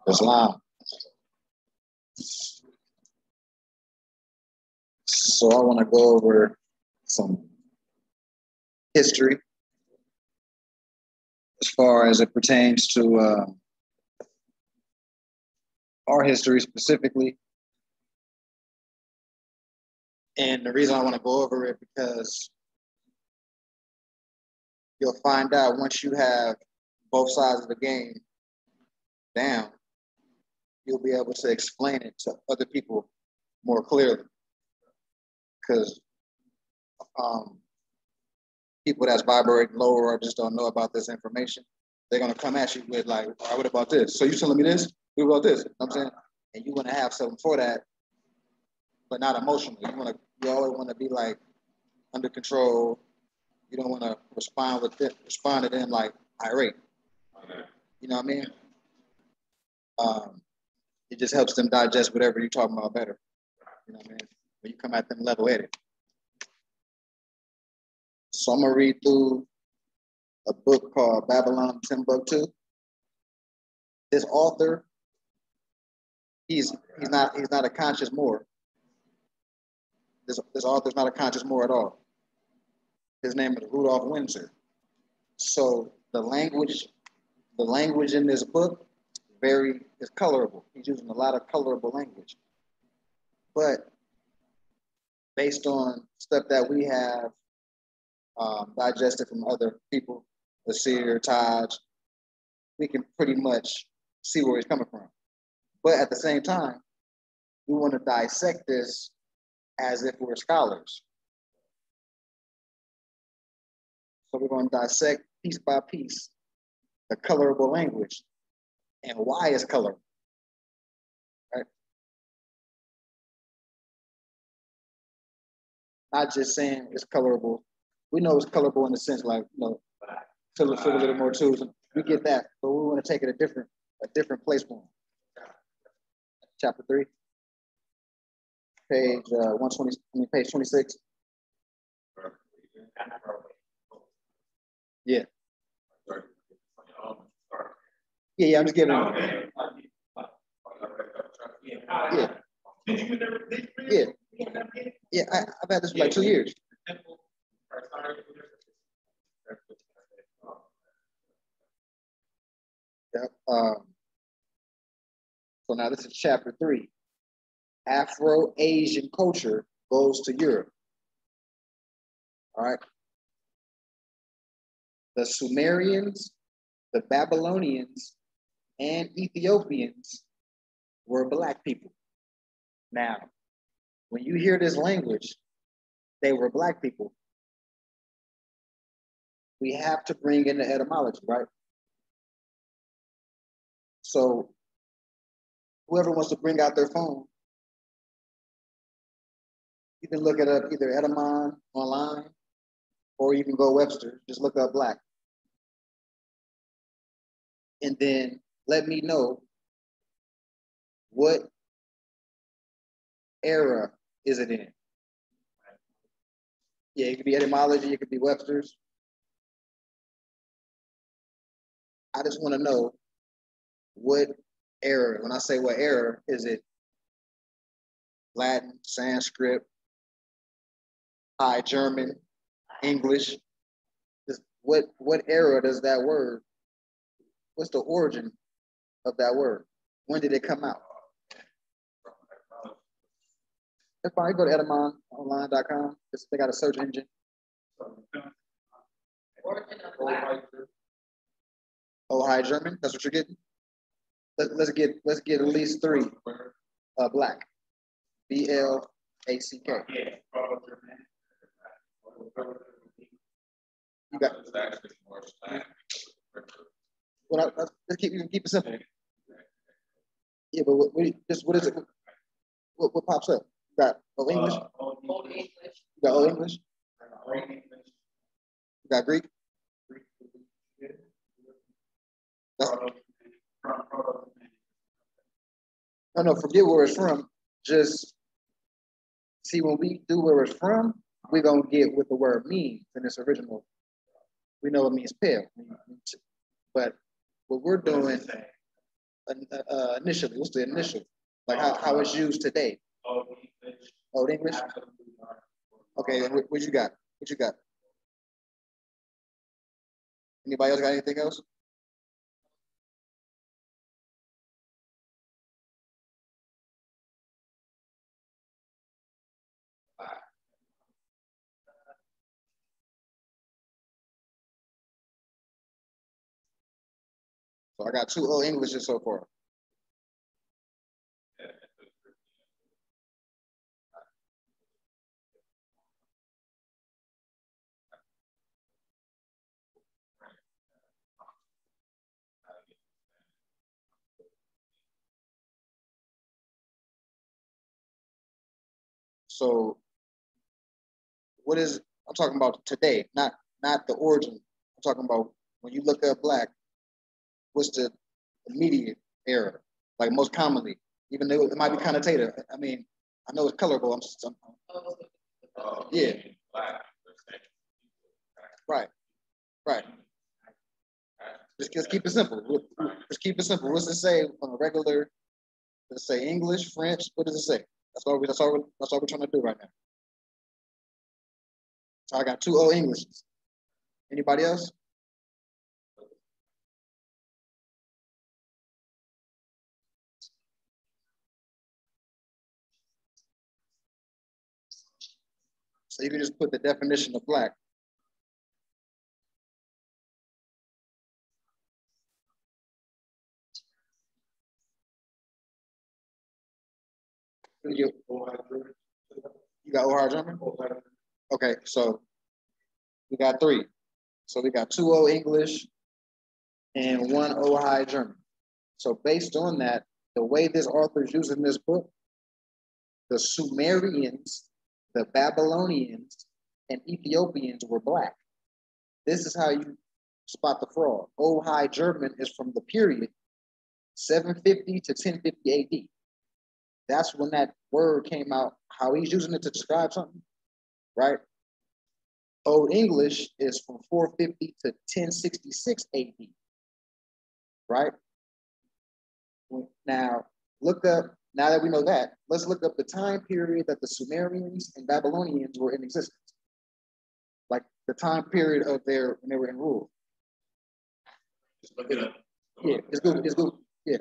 Islam. So I want to go over some history as far as it pertains to our history specifically. And the reason I want to go over it because you'll find out once you have both sides of the game down, you'll be able to explain it to other people more clearly. Because people that's vibrating lower or just don't know about this information, they're going to come at you with like, all right, what about this? So you telling me this? What about this? You know what I'm saying? And you want to have something for that, but not emotionally. You always want to be like under control. You don't want to respond to them like irate. You know what I mean? It just helps them digest whatever you're talking about better. You know what I mean? When you come at them level-headed. So I'm gonna read through a book called Babylon Timbuktu. This author, he's not a conscious Moor. This author's not a conscious Moor at all. His name is Rudolph Windsor. So the language in this book is colorable. He's using a lot of colorable language. But based on stuff that we have digested from other people, Asir, Taj, we can pretty much see where he's coming from. But at the same time, we want to dissect this as if we're scholars. So we're going to dissect piece by piece the colorable language and why it's colorable. Right? Not just saying it's colorable. We know it's colorable in the sense like, fill a little more too. We get that, but we want to take it a different place for them. Chapter 3, page 120, page 26. Yeah. Yeah, I'm just giving. Yeah, I've had this for like 2 years. Yep. So now this is chapter 3. Afro-Asian culture goes to Europe. All right. The Sumerians, the Babylonians, and Ethiopians were Black people. Now, when you hear this language, they were Black people. We have to bring in the etymology, right? So whoever wants to bring out their phone, you can look it up either Etymon online or you can go Webster, just look up Black. And then let me know what era is it in. Yeah, it could be etymology, it could be Webster's. I just want to know what era, when I say what era, is it Latin, Sanskrit, High German, English? What era does that word, what's the origin of that word? When did it come out? That's fine, go to etymononline.com. They got a search engine. Oh, High German, that's what you're getting? Let's get at least 3. Black. B-L-A-C-K. You got. Well, let's keep it simple. Yeah, but what is it? What pops up? You got Old English? Old English. You got Old English? You got Greek? No, forget where it's from. Just see, when we do where it's from, we're going to get what the word means in its original. We know it means pale. But what we're doing initially. What's the initial? Like how it's used today? Old English. Okay, what you got? What you got? Anybody else got anything else? So I got 2 Old Englishes so far. So what is, I'm talking about today, not the origin. I'm talking about when you look up black, what's the immediate era, like most commonly, even though it might be connotative. I mean, I know it's colorful. Yeah. Right. Right. Just keep it simple. Just keep it simple. What's it say on a regular? Does it say English, French? What does it say? That's all we're trying to do right now. So I got 2 Old Englishes. Anybody else? So you can just put the definition of black. You got Ohio German? Okay, so we got 3. So we got 2 Old English and 1 Ohio German. So based on that, the way this author is using this book, the Sumerians, the Babylonians, and Ethiopians were black. This is how you spot the fraud. Old High German is from the period 750 to 1050 AD. That's when that word came out, how he's using it to describe something, right? Old English is from 450 to 1066 AD, right? Now, look up, now that we know that, let's look up the time period that the Sumerians and Babylonians were in existence. Like the time period of when they were in rule. Just look it up. Yeah, it's good. It's good. Yeah.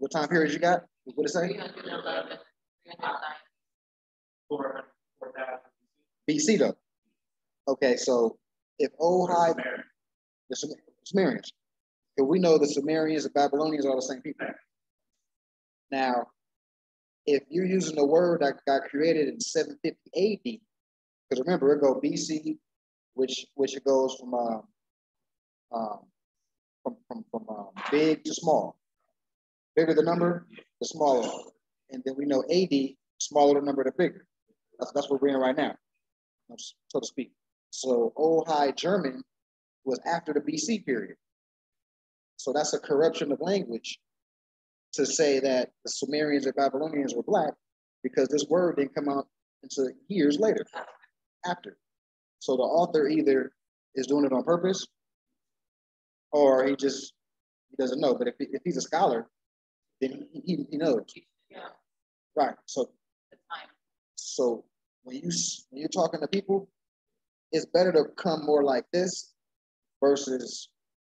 What time period you got? What it say? 311. BC though. Okay, so if Old High, the Sumerians, if we know the Sumerians and Babylonians are the same people. Now, if you're using a word that got created in 750 AD, because remember it goes BC, which it goes from big to small. Bigger the number, the smaller. And then we know AD, smaller the number, the bigger. That's what we're in right now, so to speak. So Old High German was after the BC period. So that's a corruption of language to say that the Sumerians or Babylonians were black, because this word didn't come out until years later, after. So the author either is doing it on purpose, or he doesn't know. But if he's a scholar, then he knows. Yeah. Right. So when you're talking to people, it's better to come more like this versus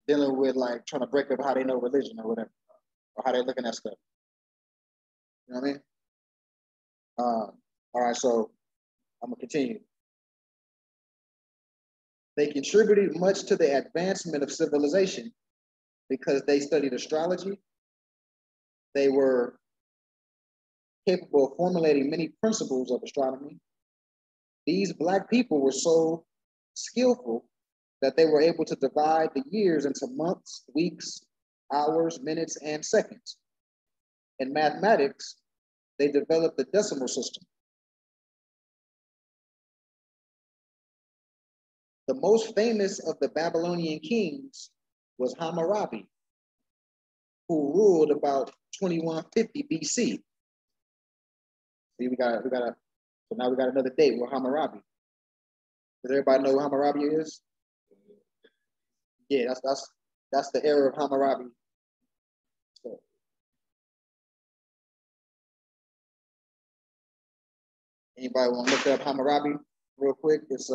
dealing with like trying to break up how they know religion or whatever, or how they're looking at stuff. You know what I mean? All right, so I'm gonna continue. They contributed much to the advancement of civilization because they studied astrology. They were capable of formulating many principles of astronomy. These black people were so skillful that they were able to divide the years into months, weeks, hours, minutes, and seconds. In mathematics, they developed the decimal system. The most famous of the Babylonian kings was Hammurabi. who ruled about 2150 BC. See, so now we got another date with Hammurabi. Does everybody know who Hammurabi is? Yeah, that's the era of Hammurabi. So, anybody want to look up Hammurabi real quick? It's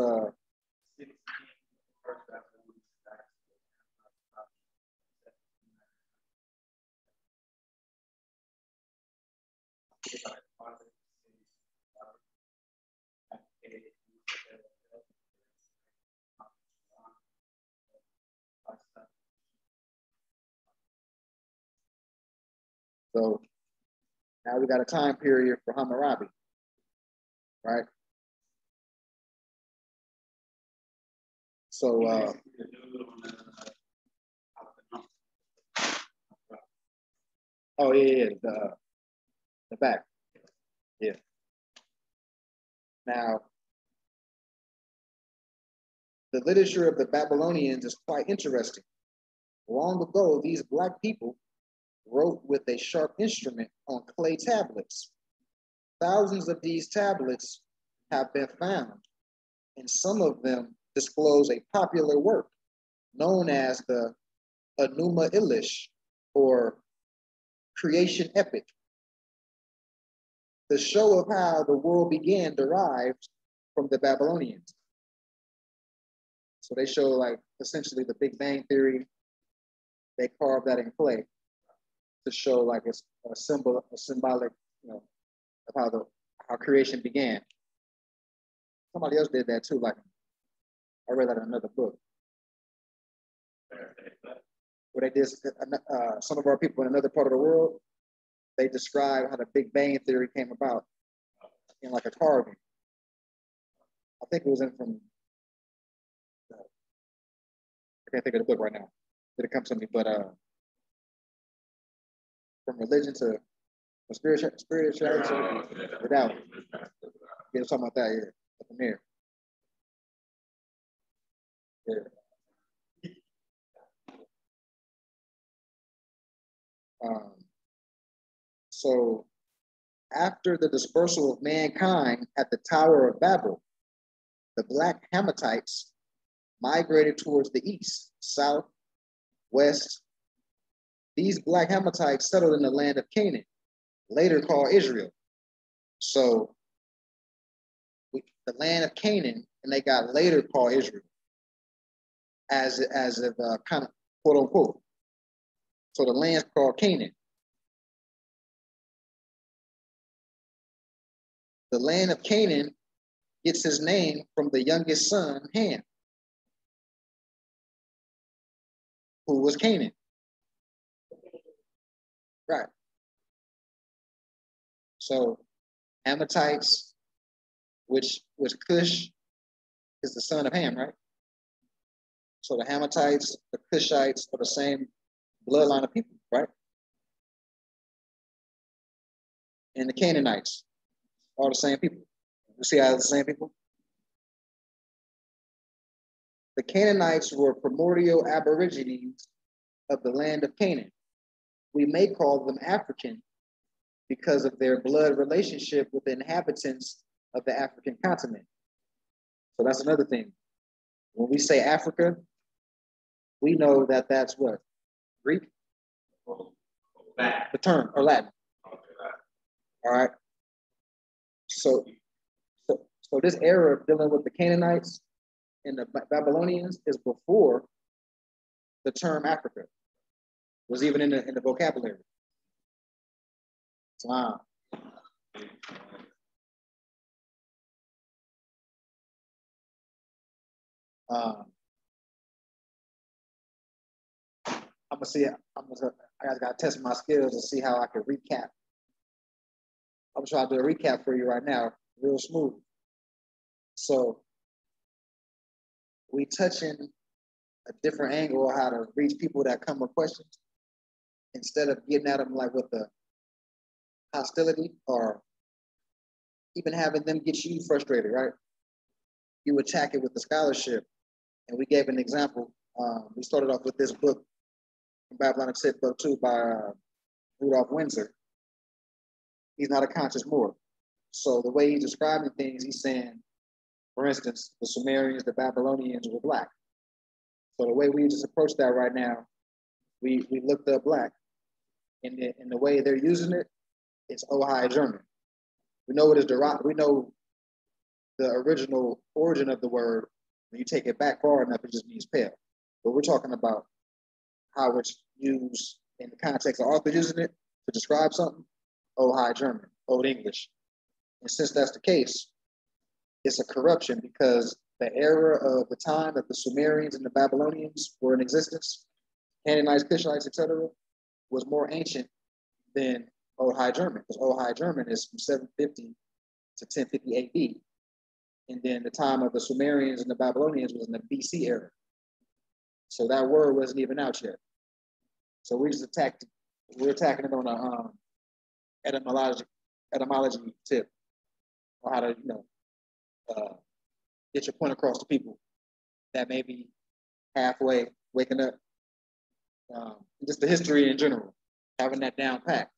so now we got a time period for Hammurabi, right? So oh yeah, the back. Yeah. Now the literature of the Babylonians is quite interesting. Long ago, these Black people wrote with a sharp instrument on clay tablets. Thousands of these tablets have been found, and some of them disclose a popular work known as the Enuma Elish, or creation epic. The show of how the world began derived from the Babylonians. So they show like essentially the Big Bang Theory. They carved that in clay to show like a symbolic, of how creation began. Somebody else did that too. Like I read that in another book. Where they did some of our people in another part of the world, they describe how the Big Bang Theory came about in like a carving. I think it was from, I can't think of the book right now. Did it come to me? But from religion to spirituality without. Yeah, talking about that, yeah. From there. Yeah. So after the dispersal of mankind at the Tower of Babel, the Black Hammatites migrated towards the east, south, west. These Black Hammatites settled in the land of Canaan, later called Israel. So the land of Canaan, and they got later called Israel, as of kind of quote unquote. So the land's called Canaan. The land of Canaan gets his name from the youngest son, Ham, who was Canaan. Right. So Hammatites, which Cush is the son of Ham, right? So the Hammatites, the Cushites are the same bloodline of people, right? And the Canaanites are the same people. You see how it's the same people? The Canaanites were primordial aborigines of the land of Canaan. We may call them African because of their blood relationship with the inhabitants of the African continent. So that's another thing. When we say Africa, we know that that's what? Greek? Latin. The term, or Latin. All right. So this era of dealing with the Canaanites and the Babylonians is before the term Africa was even in the vocabulary. Wow. I gotta test my skills to see how I can recap. I'm trying to do a recap for you right now, real smooth. So we touching a different angle of how to reach people that come with questions instead of getting at them like with the hostility or even having them get you frustrated, right? You attack it with the scholarship. And we gave an example. We started off with this book Babylonian book 2 by Rudolph Windsor. He's not a conscious Moor. So the way he's describing things, he's saying, for instance, the Sumerians, the Babylonians were black. So the way we just approach that right now, we looked up black, and the way they're using it, it's High German. We know what is derived. We know the original origin of the word. When you take it back far enough, it just means pale. But we're talking about how it's used in the context of author using it to describe something. High German, Old English. And since that's the case, it's a corruption because the era of the time that the Sumerians and the Babylonians were in existence, Canaanites, Cushites, etc., was more ancient than Old High German, because Old High German is from 750 to 1050 AD. And then the time of the Sumerians and the Babylonians was in the BC era. So that word wasn't even out yet. So we're attacking it on a etymology tip on how to, get your point across to people that may be halfway waking up. Just the history in general, having that down pat,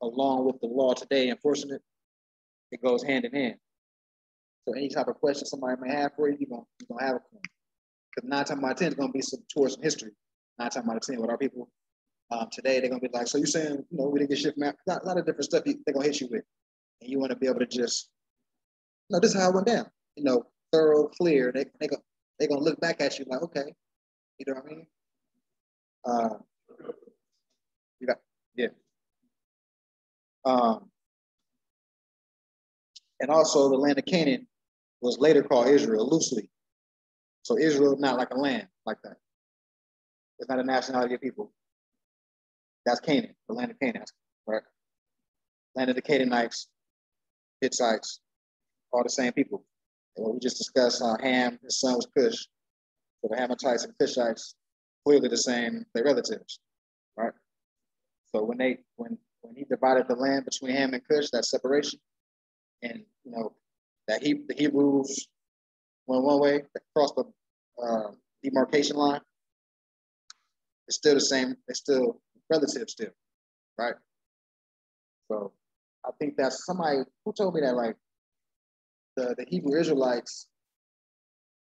along with the law today enforcing it, it goes hand in hand. So any type of question somebody may have for you, you're gonna have a point. Because 9 times out of 10 is gonna be towards some history. 9 times out of 10 with our people today, they're gonna be like, so you're saying, we didn't get shit from Africa? A lot of different stuff they're gonna hit you with. And you wanna be able to just, this is how it went down. Thorough, clear. They're gonna look back at you like, okay, you know what I mean? Yeah. And also the land of Canaan was later called Israel loosely. So Israel not like a land like that. It's not a nationality of people. That's Canaan, the land of Canaan, right? Land of the Canaanites, Hittites, all the same people. And we just discussed Ham, his son was Cush. So the Hammatites and Cushites, clearly the same, they're relatives, right? So when he divided the land between Ham and Cush, that separation, and that the Hebrews went one way, across the demarcation line, it's still the same, it's still relative still, right? So I think that's somebody who told me that, like, the Hebrew Israelites,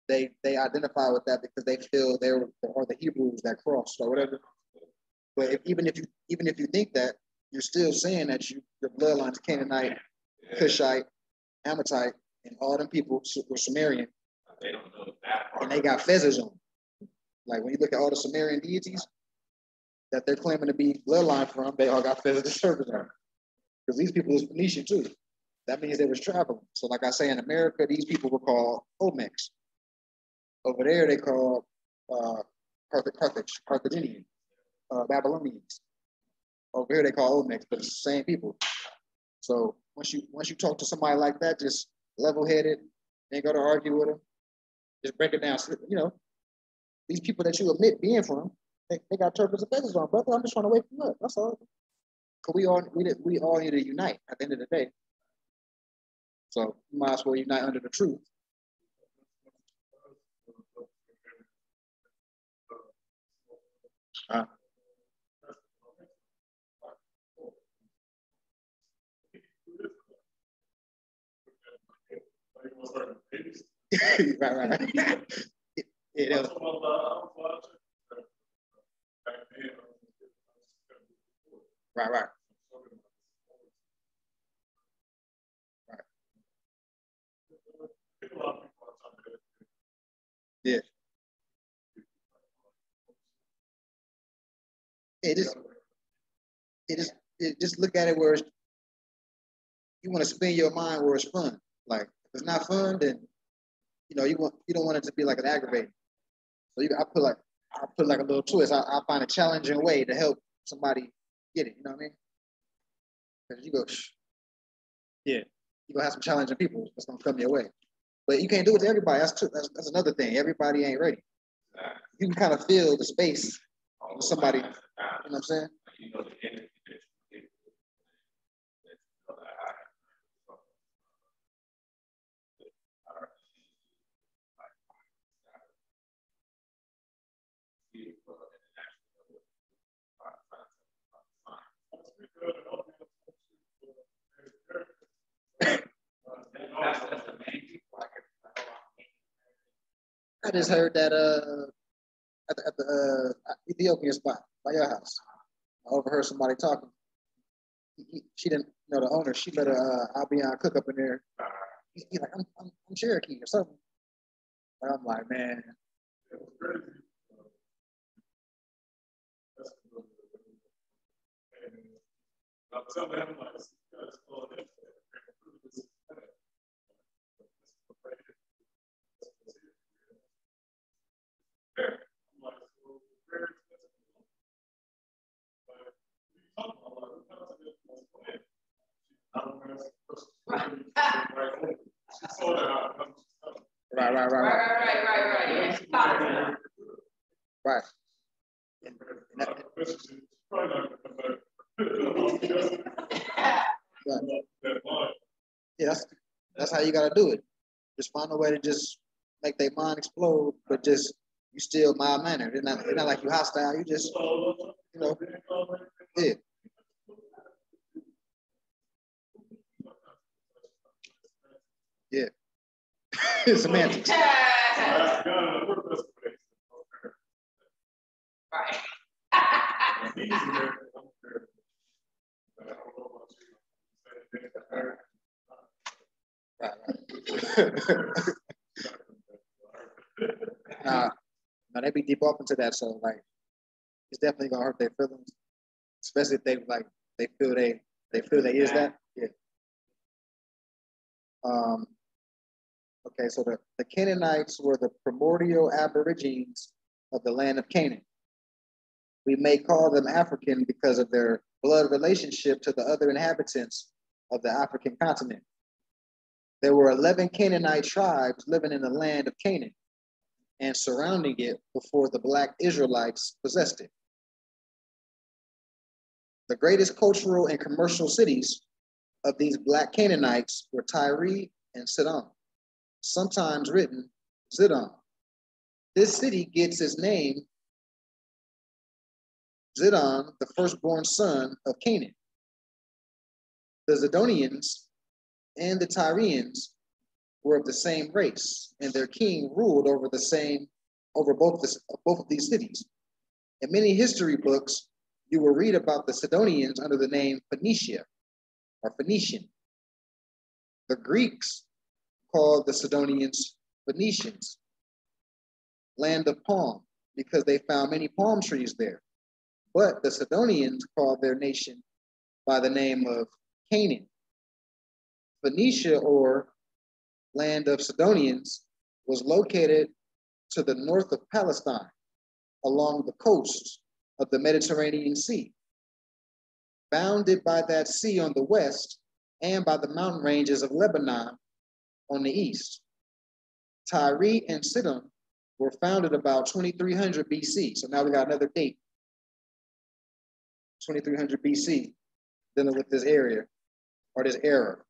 they identify with that because they feel they are the Hebrews that crossed or whatever. But even if you think that, you're still saying that your bloodline's Canaanite, Cushite, Ammite, and all them people were Sumerian. They don't know that part. And they got feathers on. Like when you look at all the Sumerian deities that they're claiming to be bloodline from, they all got feathers to serpents on. Because these people was Phoenician too. That means they was traveling. So like I say, in America, these people were called Olmecs. Over there, they called Carthaginian, Babylonians. Over here, they call Olmecs, but it's the same people. So once you talk to somebody like that, just level-headed, ain't go to argue with them, just break it down. These people that you admit being from, they got turbans and feathers on, brother. I'm just trying to wake them up. That's all. Cause we all need to unite at the end of the day. So you might as well unite under the truth. Right. Yeah, right. Yeah. Just look at it where you want to spin your mind where it's fun. Like if it's not fun, then you don't want it to be like an aggravating. So I put like a little twist. I find a challenging way to help somebody get it. You know what I mean? Because you go, yeah, you gonna have some challenging people that's gonna come your way. But you can't do it to everybody. That's another thing. Everybody ain't ready. You can kind of feel the space with somebody. You know what I'm saying? I just heard that at the Ethiopian spot by your house. I overheard somebody talking. She didn't know the owner. She let Albion cook up in there. He's like, I'm Cherokee or something. And I'm like, man. Right. Yeah, that's how you gotta do it. Just find a way to just make their mind explode, but just you still mild mannered. It's not like you hostile. You just yeah. Yeah. Semantics. Right. Now they be deep off into that, so like it's definitely gonna hurt their feelings, especially if they feel they is that. Yeah. Okay, so the Canaanites were the primordial aborigines of the land of Canaan. We may call them African because of their blood relationship to the other inhabitants of the African continent. There were 11 Canaanite tribes living in the land of Canaan and surrounding it before the Black Israelites possessed it. The greatest cultural and commercial cities of these Black Canaanites were Tyre and Sidon, sometimes written Zidon. This city gets its name, Zidon, the firstborn son of Canaan. The Zidonians and the Tyrians were of the same race, and their king ruled over both of these cities. In many history books, you will read about the Sidonians under the name Phoenicia or Phoenician. The Greeks called the Sidonians Phoenicians, land of palm, because they found many palm trees there. But the Sidonians called their nation by the name of Canaan. Phoenicia, or land of Sidonians, was located to the north of Palestine, along the coast of the Mediterranean Sea, bounded by that sea on the west and by the mountain ranges of Lebanon on the east. Tyre and Sidon were founded about 2300 BC. So now we got another date, 2300 BC, dealing with this area or this era.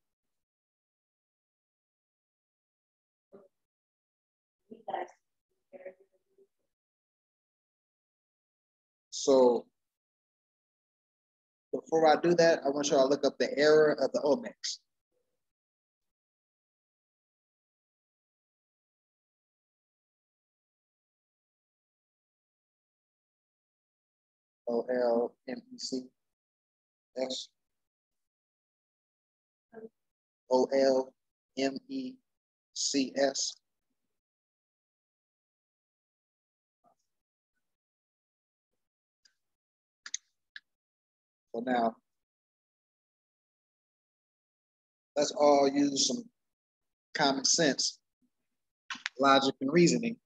So before I do that, I want y'all to look up the era of the Olmecs. O-L-M-E-C-S. O-L-M-E-C-S. So now, let's all use some common sense, logic, and reasoning.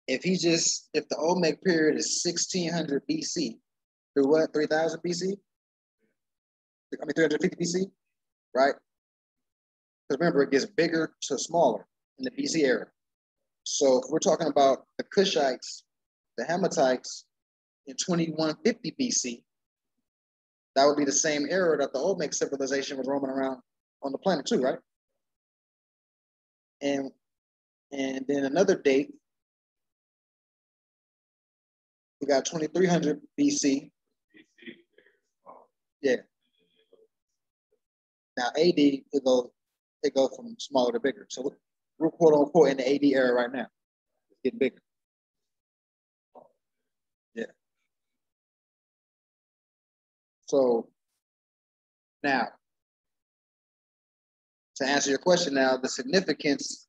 If the Olmec period is 1600 BC through what, 3000 BC? 350 BC, right? Because remember, it gets bigger to smaller in the BC era. So if we're talking about the Cushites, the Hammatites in 2150 BC, that would be the same era that the Olmec civilization was roaming around on the planet too, right? And then another date, we got 2300 BC. Yeah. Now AD, it goes from smaller to bigger. So we're quote unquote in the AD era right now. getting bigger. Yeah. So now, to answer your question now, the significance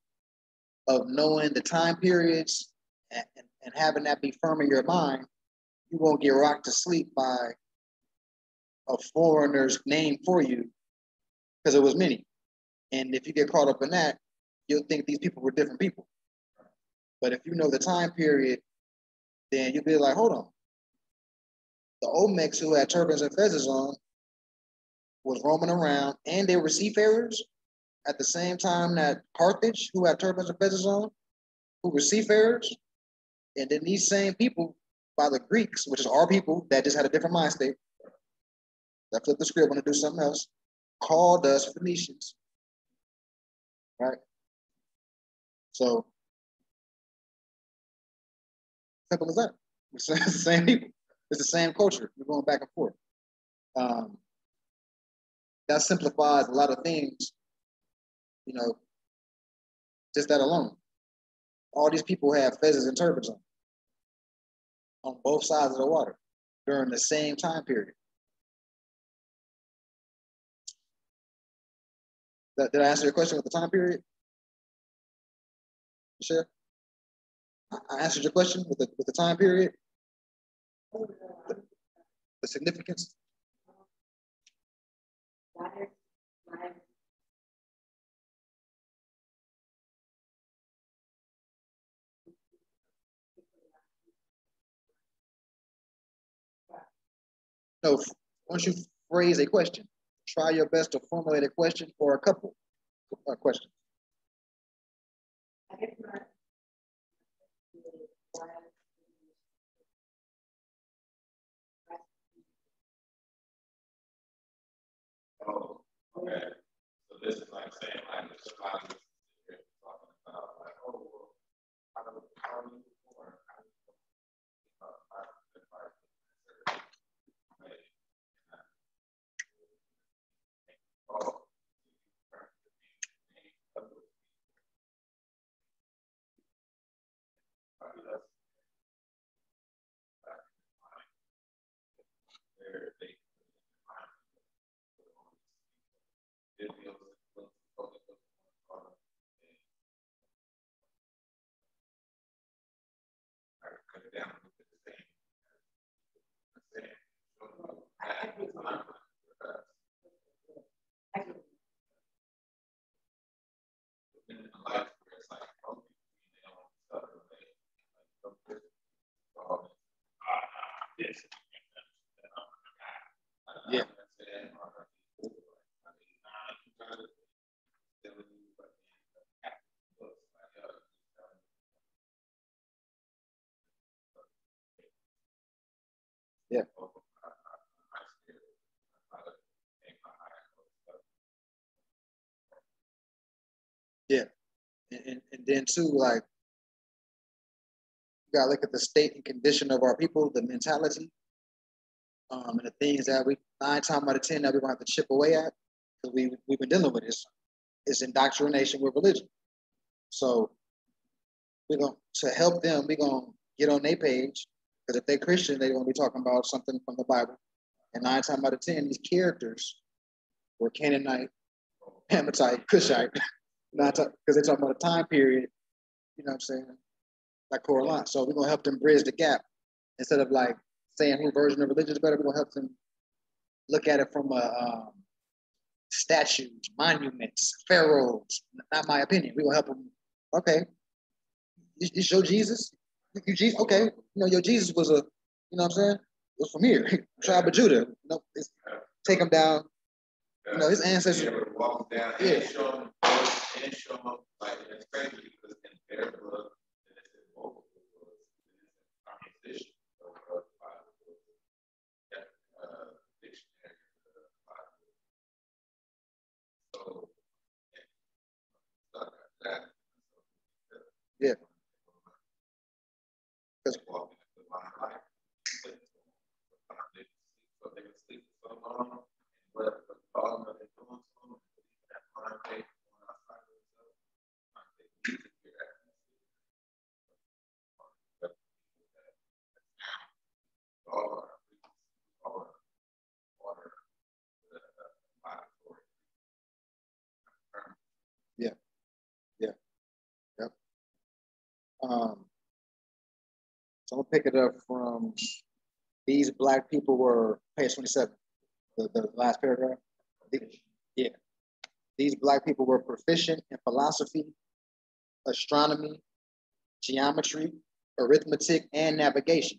of knowing the time periods and having that be firm in your mind, you won't get rocked to sleep by a foreigner's name for you, because it was many. And if you get caught up in that, you'll think these people were different people. But if you know the time period, then you'll be like, hold on. The Olmecs who had turbans and feathers on was roaming around, and they were seafarers at the same time that Carthage, who had turbans and feathers on, who were seafarers. And then these same people, by the Greeks, which is our people that just had a different mind state, that flipped the script, want to do something else, called us Phoenicians, right? So, simple as that. It's the same people. It's the same culture. We're going back and forth. That simplifies a lot of things, you know, just that alone. All these people have feathers and turbans on both sides of the water during the same time period. Did I answer your question with the time period? Sure. I answered your question with the time period, the significance. No, once you phrase a question, try your best to formulate a question or a couple of questions. Oh, okay. So this is like saying, like, if somebody is talking about, like, oh, well, how do you perform? Yeah. Yeah. Yeah. And then too, like, you gotta look at the state and condition of our people, the mentality, and the things that we 9 times out of 10 that we're gonna have to chip away at, because we've been dealing with this. It's indoctrination with religion. So we're going to help them, we're gonna get on their page, because if they're Christian, they're gonna be talking about something from the Bible. And 9 times out of 10, these characters were Canaanite, Hammurabi, Cushite, because they're talking about a time period, you know what I'm saying, like Coraline. So we're gonna help them bridge the gap instead of like saying who version of religion is better. We're gonna help them look at it from statues, monuments, pharaohs. Not my opinion. We're gonna help them. Okay, you show Jesus. You Jesus. Okay, you know your Jesus was you know what I'm saying, was from here, tribe of Judah. You know, take him down. You know his ancestors. Walk down and show them, like, it's crazy because in their book, yeah. I'm gonna pick it up from these black people were page 27, the last paragraph. Yeah. These black people were proficient in philosophy, astronomy, geometry, arithmetic, and navigation.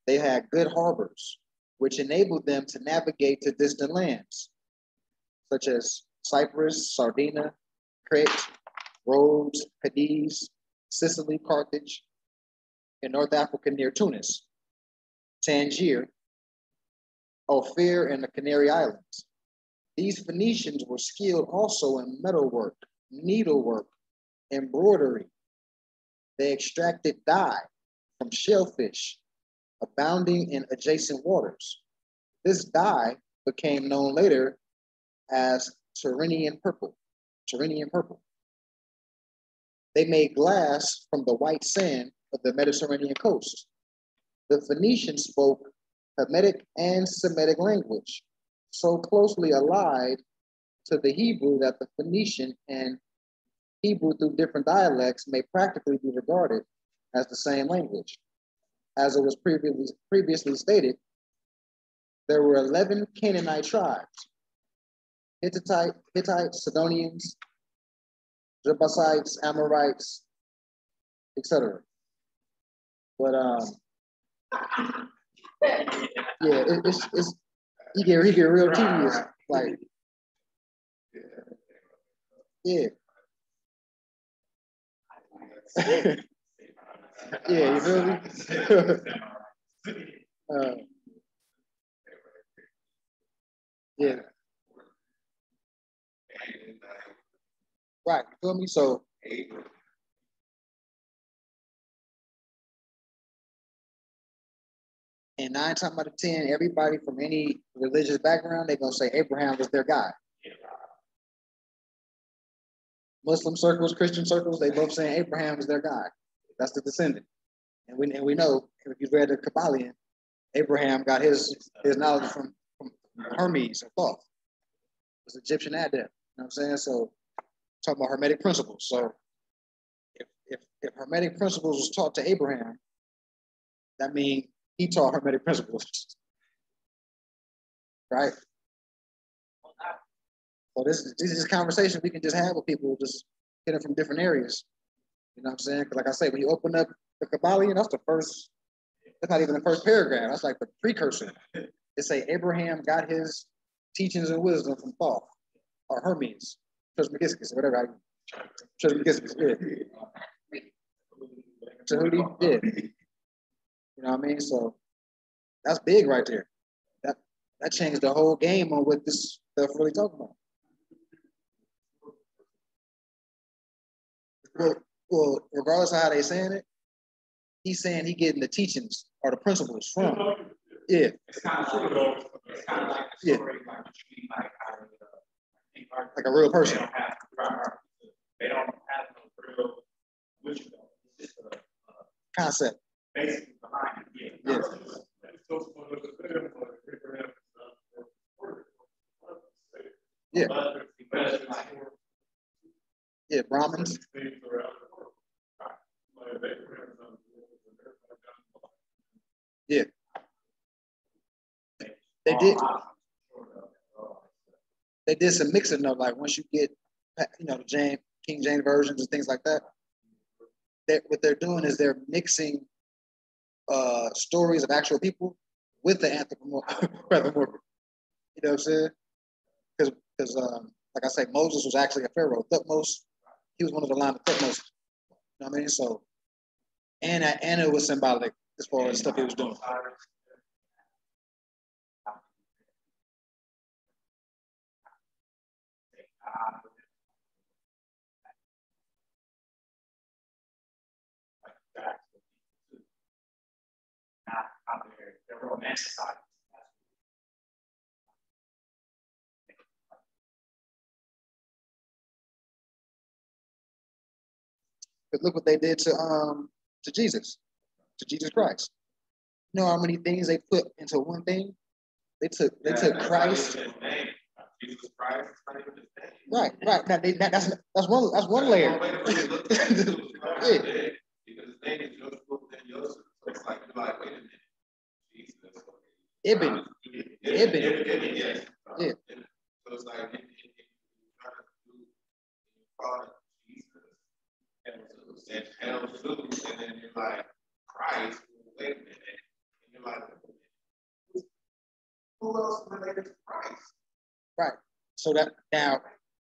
They had good harbors, which enabled them to navigate to distant lands, such as Cyprus, Sardinia, Crete, Rhodes, Cadiz, Sicily, Carthage, in North Africa near Tunis, Tangier, Ophir, and the Canary Islands. These Phoenicians were skilled also in metalwork, needlework, embroidery. They extracted dye from shellfish, abounding in adjacent waters. This dye became known later as Tyrrhenian purple. They made glass from the white sand of the Mediterranean coast. The Phoenicians spoke Hamitic and Semitic language, so closely allied to the Hebrew that the Phoenician and Hebrew through different dialects may practically be regarded as the same language. As it was previously stated, there were 11 Canaanite tribes: Hittites, Sidonians, Jebusites, Amorites, etc. But yeah, it's he get real tedious. Like, yeah. Yeah, you feel me? Yeah. Right, you feel me? So and 9 times out of 10, everybody from any religious background, they're gonna say Abraham was their God. Muslim circles, Christian circles, they both saying Abraham is their God. That's the descendant. And we know, if you read the Kabbalion, Abraham got his knowledge from Hermes or Thoth. It was Egyptian adept. You know what I'm saying? So talking about Hermetic principles. So if Hermetic principles was taught to Abraham, that means he taught Hermetic principles. Right? So this is a conversation we can just have with people, just getting from different areas. You know what I'm saying? Because like I say, when you open up the Kabbalion, that's not even the first paragraph. That's like the precursor. They say Abraham got his teachings and wisdom from Thoth or Hermes, Trismegistus, whatever. Trismegistus, yeah. Tahuti, yeah. You know what I mean? So that's big right there. That changed the whole game on what this stuff really talking about. Well, regardless of how they saying it, he's saying he getting the teachings or the principles from. Yeah. It's kind of true though. It's kind of like a story, like a real person. They don't have no real wisdom. It's just a concept. Basically behind it. Yeah. Yeah. Yeah, Brahmins. Yeah. They did some mixing of, like, once you get, the King James versions and things like that. What they're doing is they're mixing stories of actual people with the anthropomorphic. You know what I'm saying? Because like I say, Moses was actually a pharaoh. Thutmose, he was one of the line of Thutmose. You know what I mean? So, and it was symbolic as far as stuff he was doing. They're romanticized. But look what they did to Jesus Christ. You know how many things they put into one thing? They took Christ. Jesus Christ. Right. That's one layer. Yeah. Because his name is Joseph and Joseph. it's like, you're like, wait a minute. Jesus. Ibn. Ibn. Yes. Yeah. So it's like, if you try to do, you call it Jesus, and Jesus, and then you're like, Christ, wait a minute. And you're like, who else related to Christ? Right. So that now,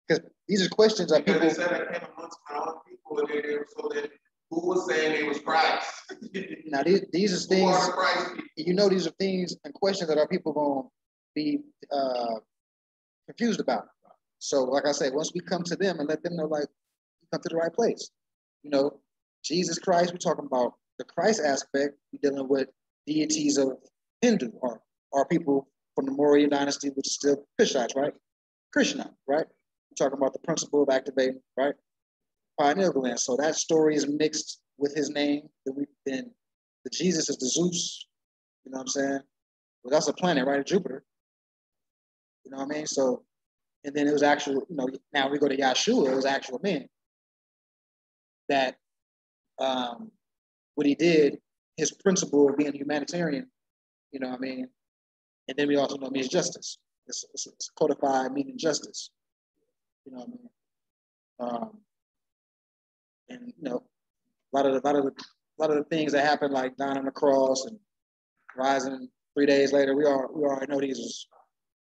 because these are questions that people. They said I came amongst my own people, and they were so that who was saying it was Christ? Now these are things. You know, these are things and questions that our people gonna be confused about. So, like I say, once we come to them and let them know, like, you come to the right place. You know, Jesus Christ. We're talking about the Christ aspect. We're dealing with deities of Hindu or people from the Maurya dynasty, which is still Kushites, right? Krishna, right? We're talking about the principle of activating, right? Pineal gland. So that story is mixed with his name. Then the Jesus is the Zeus. You know what I'm saying? Well, that's a planet, right? Jupiter. You know what I mean? So, and then it was actual, you know, now we go to Yahshua, it was actual men that what he did, his principle of being humanitarian, you know what I mean? And then we also know it means justice. It's codified meaning justice. You know what I mean? And you know, a lot of the things that happen, like dying on the cross and rising 3 days later, we already know these is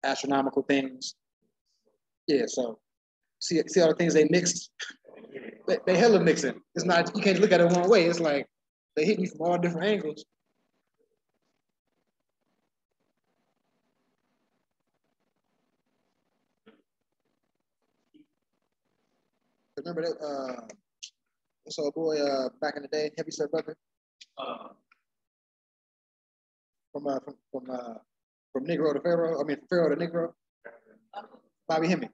astronomical things. Yeah, so see all the things they mixed. They hella mixing. It's not, you can't look at it one way. It's like they hit me from all different angles. Remember that what's our boy back in the day, heavy set brother? From Negro to Pharaoh, I mean Pharaoh to Negro. Bobby Hemming.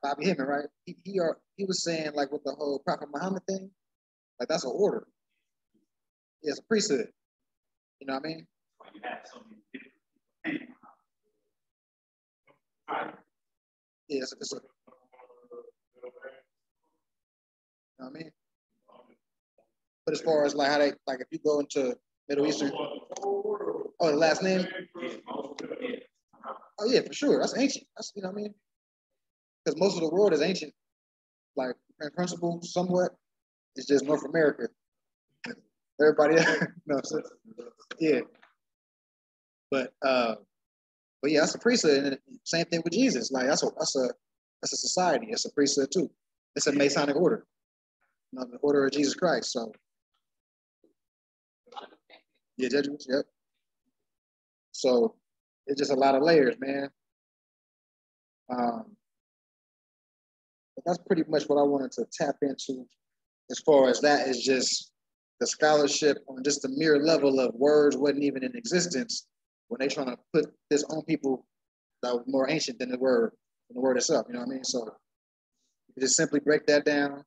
Bobby Hemming, right? He was saying, like, with the whole Prophet Muhammad thing, like, that's an order. Yeah, it's a priesthood. You know what I mean? Yeah, it's a you know what I mean? But as far as like how they, like, if you go into Middle Eastern, oh, the last name? Oh yeah, for sure. That's ancient. That's, you know what I mean? Because most of the world is ancient, like in principle, somewhat. It's just North America. Everybody else, no, so, yeah. But yeah, that's a priesthood. And same thing with Jesus. Like that's a society. It's a priesthood too. It's a Masonic order. You know, the order of Jesus Christ. So yeah, Jesuits, yep. So it's just a lot of layers, man. But that's pretty much what I wanted to tap into as far as that is just the scholarship on just the mere level of words wasn't even in existence when they trying to put this on people that was more ancient than the word itself, you know what I mean? So you just simply break that down,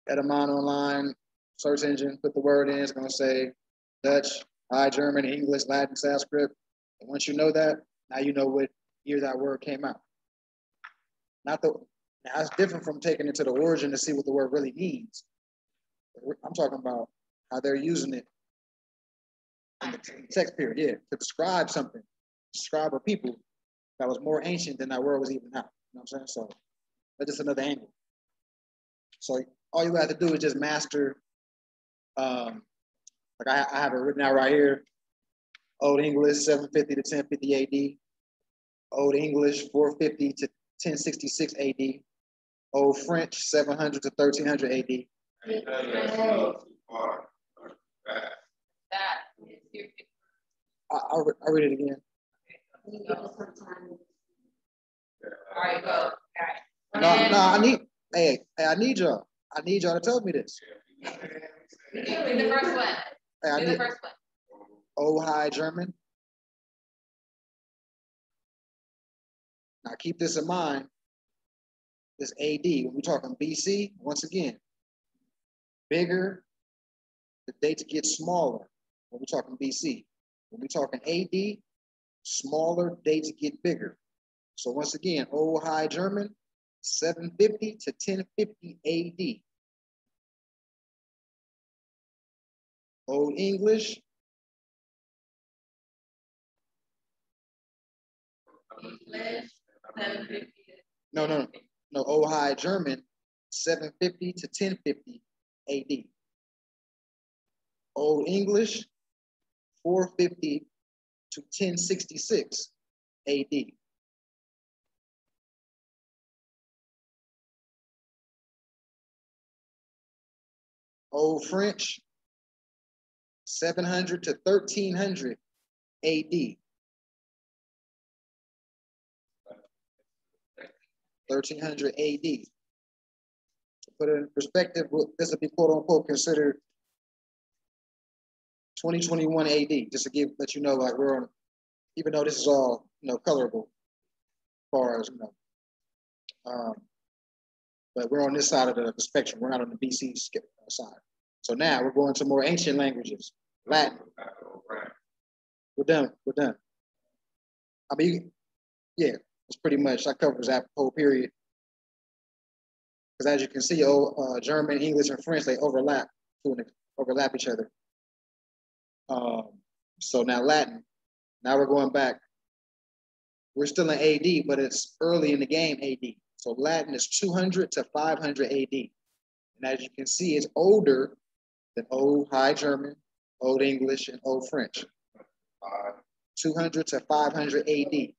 Edamon online, search engine, put the word in, it's gonna say Dutch, High German, English, Latin, Sanskrit. And once you know that, now you know what year that word came out. Now it's different from taking it to the origin to see what the word really means. I'm talking about how they're using it in the text period, yeah, to describe something, describe a people that was more ancient than that word was even out. You know what I'm saying? So that's just another angle. So all you have to do is just master, like I have it written out right here, Old English 750 to 1050 AD, Old English 450 to 1066 AD, Old French 700 to 1300 AD. I'll read it again. All right, go. All right. No, I need y'all. I need y'all to tell me this. In the first one. Hey, the first one. Old High German. Now keep this in mind. This AD, when we're talking BC, once again, bigger, the dates get smaller when we're talking BC. When we're talking AD, smaller dates get bigger. So once again, Old High German, 750 to 1050 AD. Old English, English, 750. no, Old High German, 750 to 1050 AD. Old English, 450 to 1066 AD. Old French, 700 to 1300 AD. 1300 AD. To put it in perspective, this would be quote unquote considered 2021 AD. Just to let you know, like we're on, even though this is all colorable, as far as but we're on this side of the spectrum. We're not on the BC side. So now we're going to more ancient languages, Latin. We're done. I mean, yeah, it's pretty much that covers that whole period. Because as you can see, German, English, and French, they overlap each other. So now Latin. Now we're going back. We're still in AD, but it's early in the game AD. So Latin is 200 to 500 AD. And as you can see, it's older than Old High German, Old English, and Old French. 200 to 500 AD.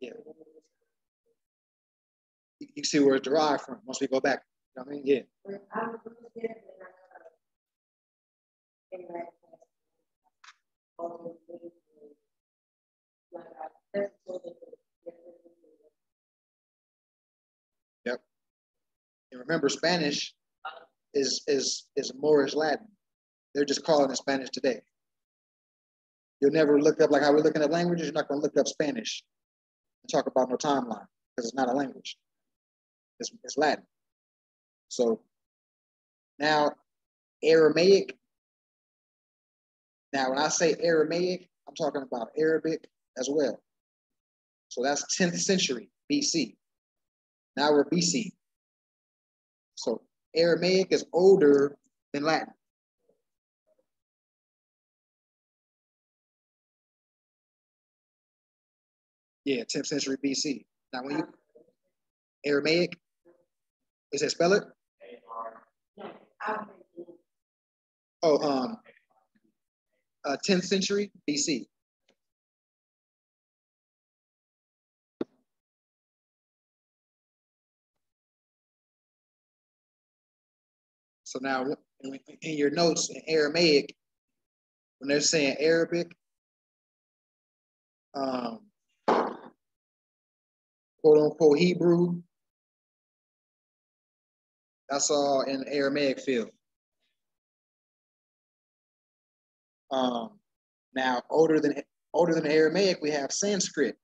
Yeah. You see where it's derived from once we go back. You know what I mean? Yeah. Yep. And remember, Spanish is Moorish Latin. They're just calling it Spanish today. You'll never look up, like how we're looking at languages, you're not going to look up Spanish and talk about no timeline because it's not a language. It's Latin. So now Aramaic. Now, when I say Aramaic, I'm talking about Arabic as well. So that's 10th century BC. Now we're BC. So Aramaic is older than Latin. Yeah, 10th century BC. Now when you Aramaic, is it spell it? Oh, 10th century BC. So now in your notes in Aramaic, when they're saying Arabic, quote unquote Hebrew, that's all in the Aramaic field. Now older than Aramaic, we have Sanskrit,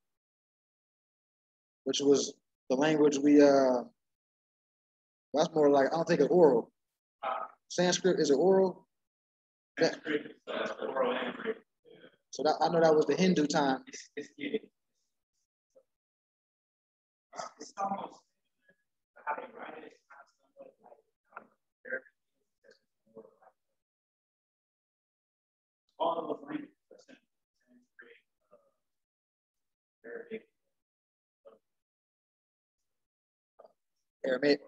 which was the language we that's more like, I don't think it's oral. Sanskrit, is it oral? Sanskrit is oral and written. So that, I know that was the Hindu time. It's almost how they write it. It's not somewhat like Arabic. All of the languages are Sanskrit, Arabic. Aramaic.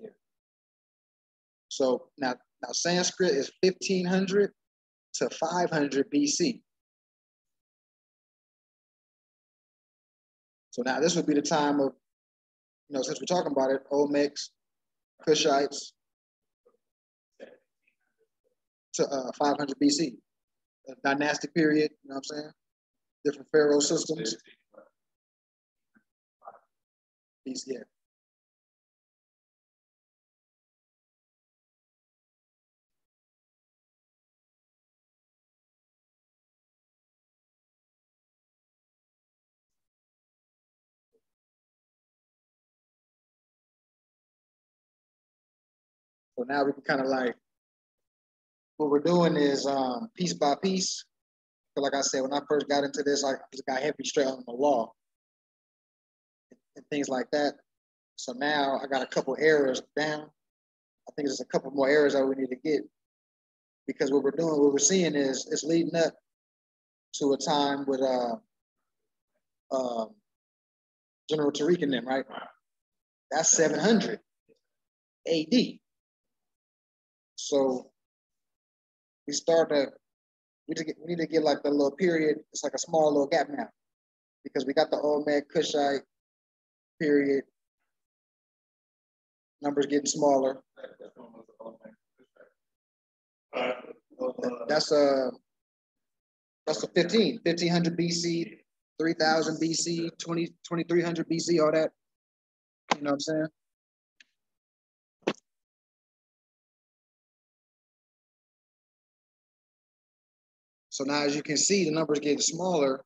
Yeah. So now Sanskrit is 1500 to 500 BC. So now this would be the time of, since we're talking about it, Olmecs, Cushites, to 500 BC. A dynastic period, you know what I'm saying? Different pharaoh systems. Yeah. So now we can kind of like, what we're doing is piece by piece. So like I said, when I first got into this, I just got heavy straight on the law and things like that. So now I got a couple errors down. I think there's a couple more errors that we need to get, because what we're seeing is it's leading up to a time with General Tariq and them, right? That's 700 AD. So we need to get like the little period. It's like a small little gap now, because we got the Olmec Kushite period. Numbers getting smaller. That's a 1500 BC, 3000 BC, 2300 BC, all that. You know what I'm saying? So now, as you can see, the numbers getting smaller.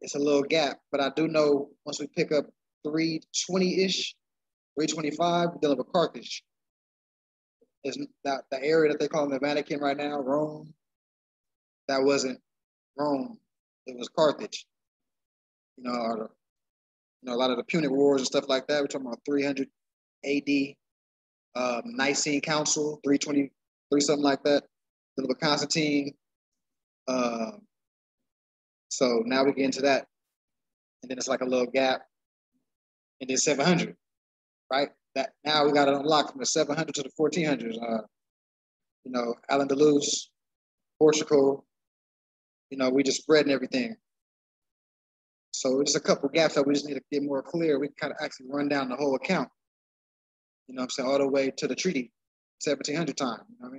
It's a little gap, but I do know once we pick up 320-ish, 325, we're dealing with Carthage. Is that the area that they call the Vatican right now, Rome? That wasn't Rome; it was Carthage. You know, a lot of the Punic Wars and stuff like that. We're talking about 300 AD, Nicene Council, 323, something like that. Dealing with Constantine. So now we get into that, and then it's like a little gap, and then 700, right? That now we got to unlock from the 700 to the 1400s. You know, Alan Deleuze, Portugal. You know, we just spreading everything. So there's a couple gaps that we just need to get more clear. We can kind of actually run down the whole account. You know what I'm saying? All the way to the treaty, 1700 time. You know what I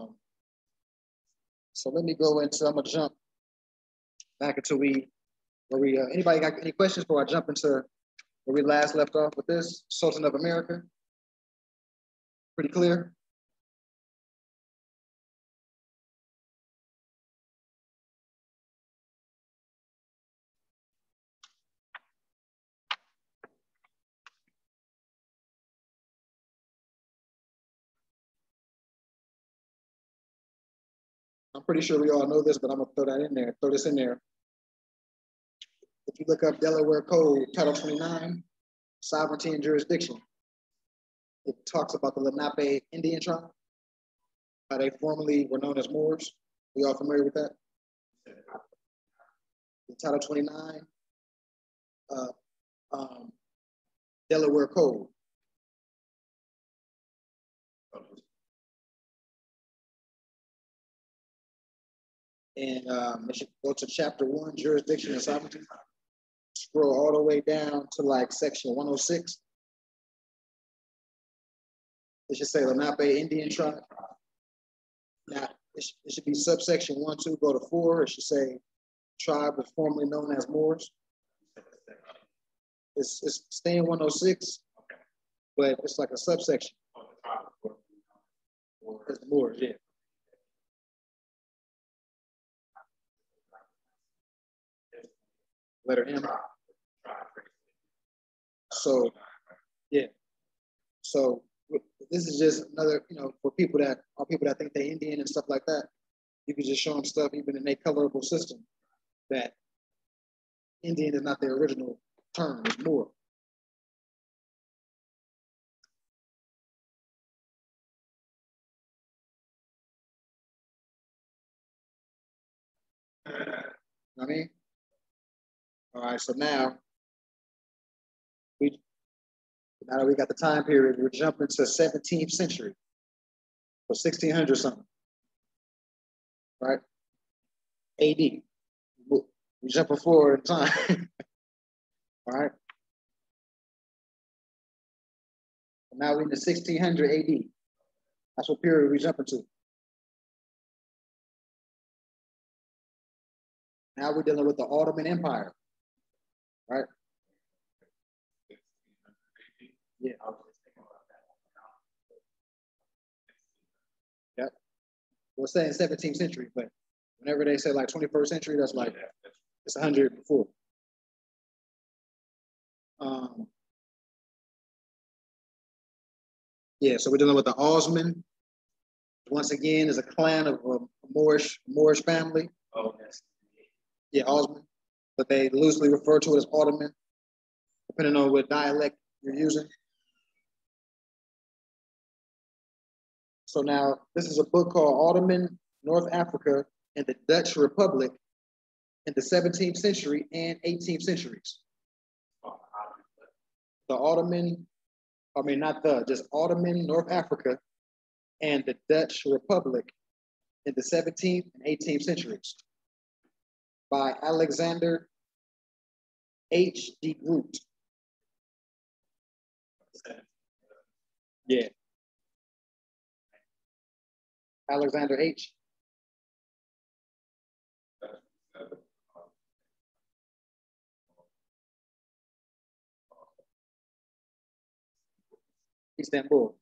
mean? So let me go into, I'm gonna jump back until anybody got any questions before I jump into where we last left off with this? Sultan of America? Pretty clear? I'm pretty sure we all know this, but I'm gonna throw this in there. If you look up Delaware Code, Title 29, Sovereignty and Jurisdiction, it talks about the Lenape Indian tribe, how they formerly were known as Moors. We all familiar with that? The Title 29, Delaware Code. And it should go to Chapter 1, Jurisdiction and Sovereignty. Scroll all the way down to like Section 106. It should say Lenape Indian tribe. Now, it should be subsection 1, 2, go to 4. It should say tribe was formerly known as Moors. It's staying 106, but it's like a subsection. It's the Moors, yeah. Letter M. So, yeah. So this is just another, you know, for people that think they're Indian and stuff like that. You can just show them stuff, even in their colorable system, that Indian is not their original term. It's more. You know what I mean? All right, so now that we got the time period, we're jumping to 17th century or 1600 something, right? AD. We're jumping forward in time. All right. And now we're in the 1600 AD. That's what period we're jumping to. Now we're dealing with the Ottoman Empire, right? Yeah. Yep. We're saying 17th century, but whenever they say like 21st century, that's like it's 100 before. Yeah, so we're dealing with the Osman. Once again, is a clan of a Moorish family. Oh, yes. Yeah, Osman. but they loosely refer to it as Ottoman, depending on what dialect you're using. So now this is a book called Ottoman North Africa and the Dutch Republic in the 17th century and 18th centuries. The Ottoman, I mean, not the, just Ottoman North Africa and the Dutch Republic in the 17th and 18th centuries by Alexander H. de Groot. Yeah. Alexander H. Istanbul.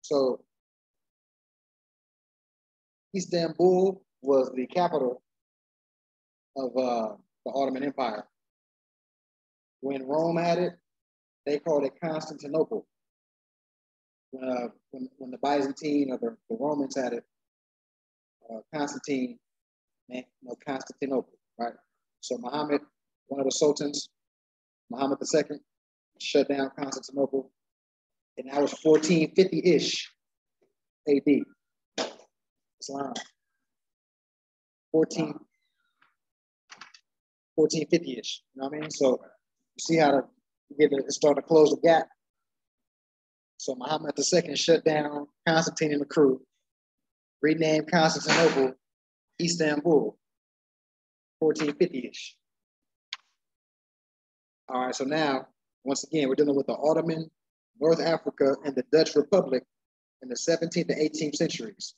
So Istanbul was the capital of the Ottoman Empire. When Rome had it, they called it Constantinople. When the Byzantine or the Romans had it, Constantine, Constantinople, right? So Muhammad, one of the sultans, Muhammad II, shut down Constantinople, and that was 1450-ish AD. Islam. 1450-ish. You know what I mean? So you see how it's starting to close the gap. So Muhammad II shut down Constantine and the crew, renamed Constantinople Istanbul, 1450-ish. All right, so now, once again, we're dealing with the Ottoman, North Africa, and the Dutch Republic in the 17th and 18th centuries.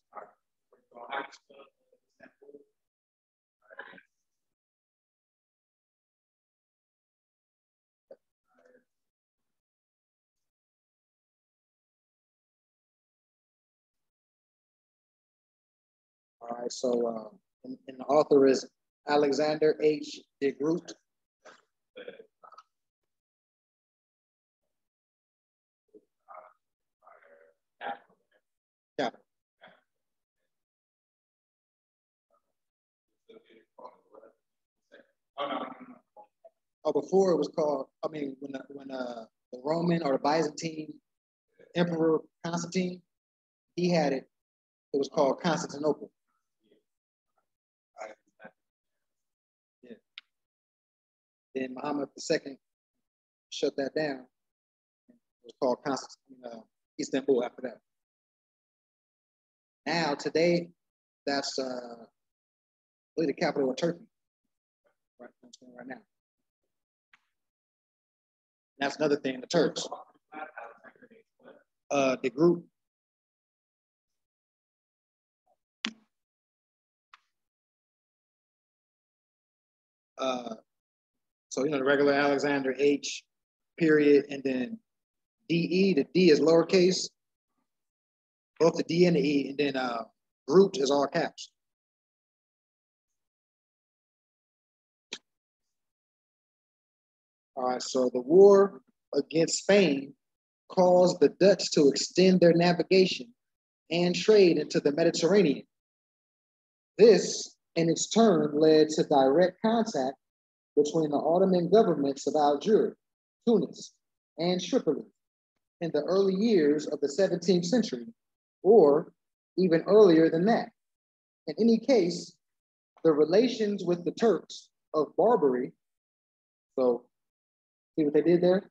All right, so and the author is Alexander H. de Groot. Yeah. Oh, before it was called, I mean, when the Roman or the Byzantine Emperor Constantine, he had it, it was called Constantinople. Yeah. Then Muhammad II shut that down. It was called Istanbul after that. Now, today, that's really the capital of Turkey, right now. That's another thing, the Turks. The group. So, the regular Alexander H period, and then DE, the D is lowercase, both the D and the E, and then Groot is all caps. All right, so the war against Spain caused the Dutch to extend their navigation and trade into the Mediterranean. This, in its turn, led to direct contact between the Ottoman governments of Algiers, Tunis, and Tripoli in the early years of the 17th century, or even earlier than that. In any case, the relations with the Turks of Barbary, so see what they did there?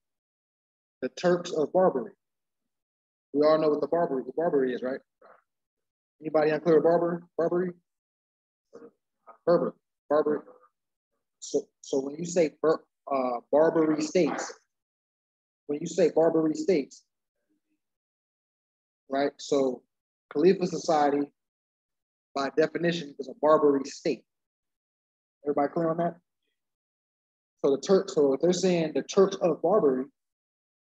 The Turks of Barbary. We all know what the Barbary is, right? Anybody unclear of Barbary? Barbary. So when you say Barbary states, right? So Khalifa society, by definition, is a Barbary state. Everybody clear on that? So the Turks, so if they're saying the Turks of Barbary,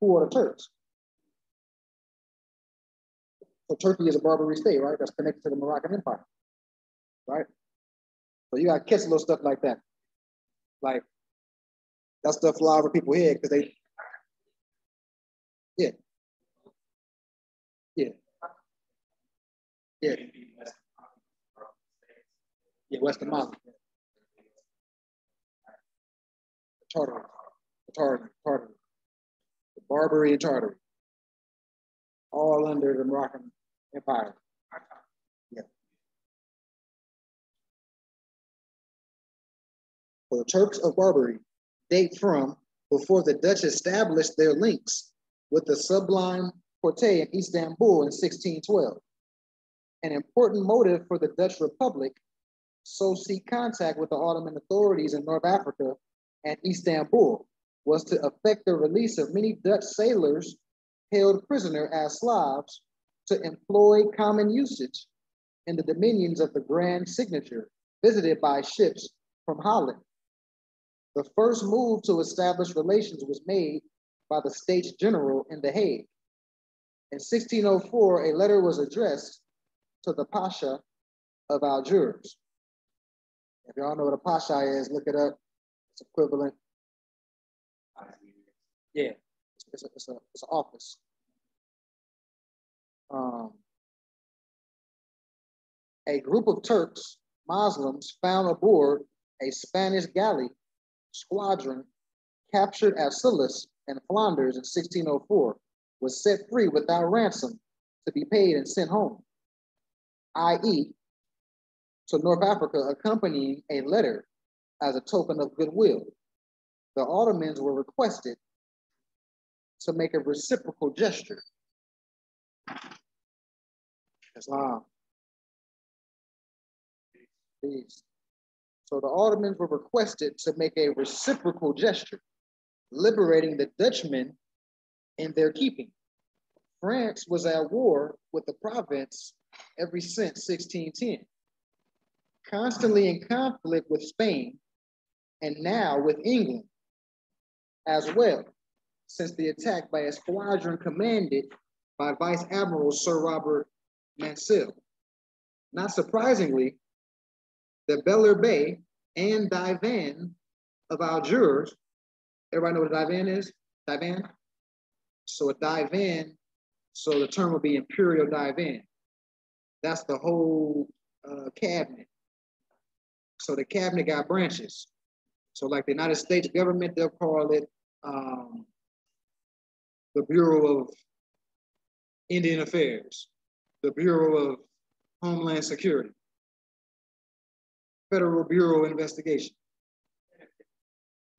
who are the Turks? So Turkey is a Barbary state, right? That's connected to the Moroccan Empire, right? So you got to catch little stuff like that. Like, that stuff fly over people's head because they, yeah. Yeah. Yeah. Yeah, Western Mali. Tartary. The Barbary and Tartary. All under the Moroccan Empire. Yeah. So the Turks of Barbary date from before the Dutch established their links with the Sublime Porte in Istanbul in 1612. An important motive for the Dutch Republic so seek contact with the Ottoman authorities in North Africa and Istanbul was to effect the release of many Dutch sailors held prisoner as Slavs to employ common usage in the dominions of the Grand Signature, visited by ships from Holland. The first move to establish relations was made by the States General in The Hague. In 1604, a letter was addressed to the Pasha of Algiers. If y'all know what a Pasha is, look it up. It's equivalent. Yeah, it's an office. A group of Turks, Muslims, found aboard a Spanish galley squadron captured at Sulis in Flanders in 1604 was set free without ransom to be paid and sent home, i.e., to North Africa, accompanying a letter as a token of goodwill. The Ottomans were requested to make a reciprocal gesture. Islam. Peace. So the Ottomans were requested to make a reciprocal gesture, liberating the Dutchmen in their keeping. France was at war with the province ever since 1610, constantly in conflict with Spain, and now with England as well, since the attack by a squadron commanded by Vice Admiral Sir Robert Mansell. Not surprisingly, the Bellerbey and Divan of Algiers, everybody know what a Divan is? Divan? So a Divan, so the term will be Imperial Divan. That's the whole cabinet. So the cabinet got branches. So like the United States government, they'll call it the Bureau of Indian Affairs, the Bureau of Homeland Security, Federal Bureau of Investigation.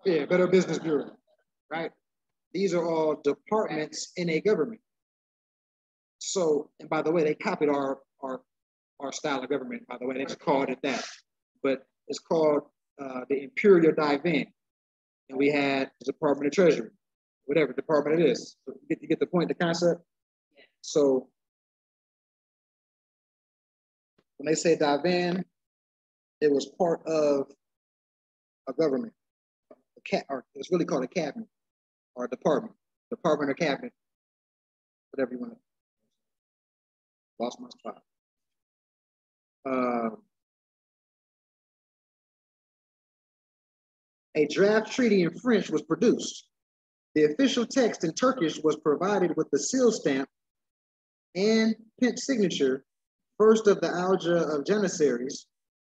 Yeah, Better Business Bureau, right? These are all departments in a government. So, and by the way, they copied our style of government, by the way, they just called it that. But it's called the Imperial Divan. And we had the Department of Treasury, whatever department it is. So you get the point, the concept? So when they say Divan, it was part of a government. Or it's really called a cabinet or a department or cabinet, whatever you want to. Lost my spot. A draft treaty in French was produced. The official text in Turkish was provided with the seal stamp and pen signature, first of the Alger of Janissaries,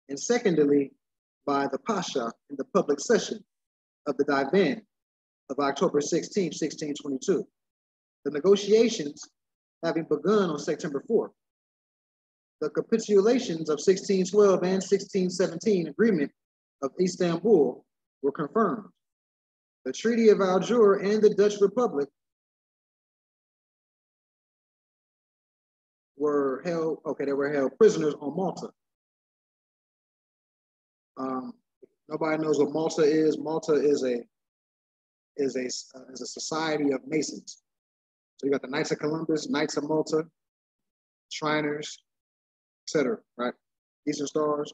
and secondly by the Pasha in the public session of the Divan of October 16, 1622. The negotiations having begun on September 4th. The capitulations of 1612 and 1617 agreement of Istanbul were confirmed. The Treaty of Algiers and the Dutch Republic were held, they were held prisoners on Malta. Nobody knows what Malta is. Malta is a society of Masons. So you got the Knights of Columbus, Knights of Malta, Shriners, etc. Right? Eastern Stars.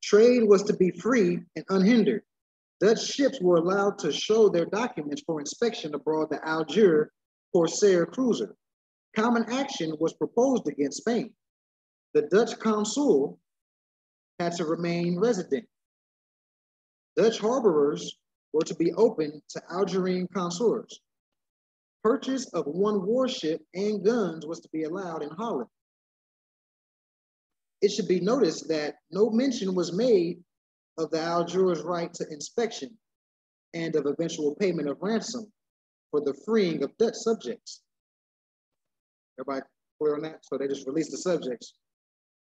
Trade was to be free and unhindered. Dutch ships were allowed to show their documents for inspection aboard the Tangier Corsair cruiser. Common action was proposed against Spain. The Dutch consul had to remain resident. Dutch harborers were to be open to Algerine consorts. Purchase of one warship and guns was to be allowed in Holland. It should be noticed that no mention was made of the Algiers' right to inspection and of eventual payment of ransom for the freeing of Dutch subjects. Everybody clear on that? So they just released the subjects,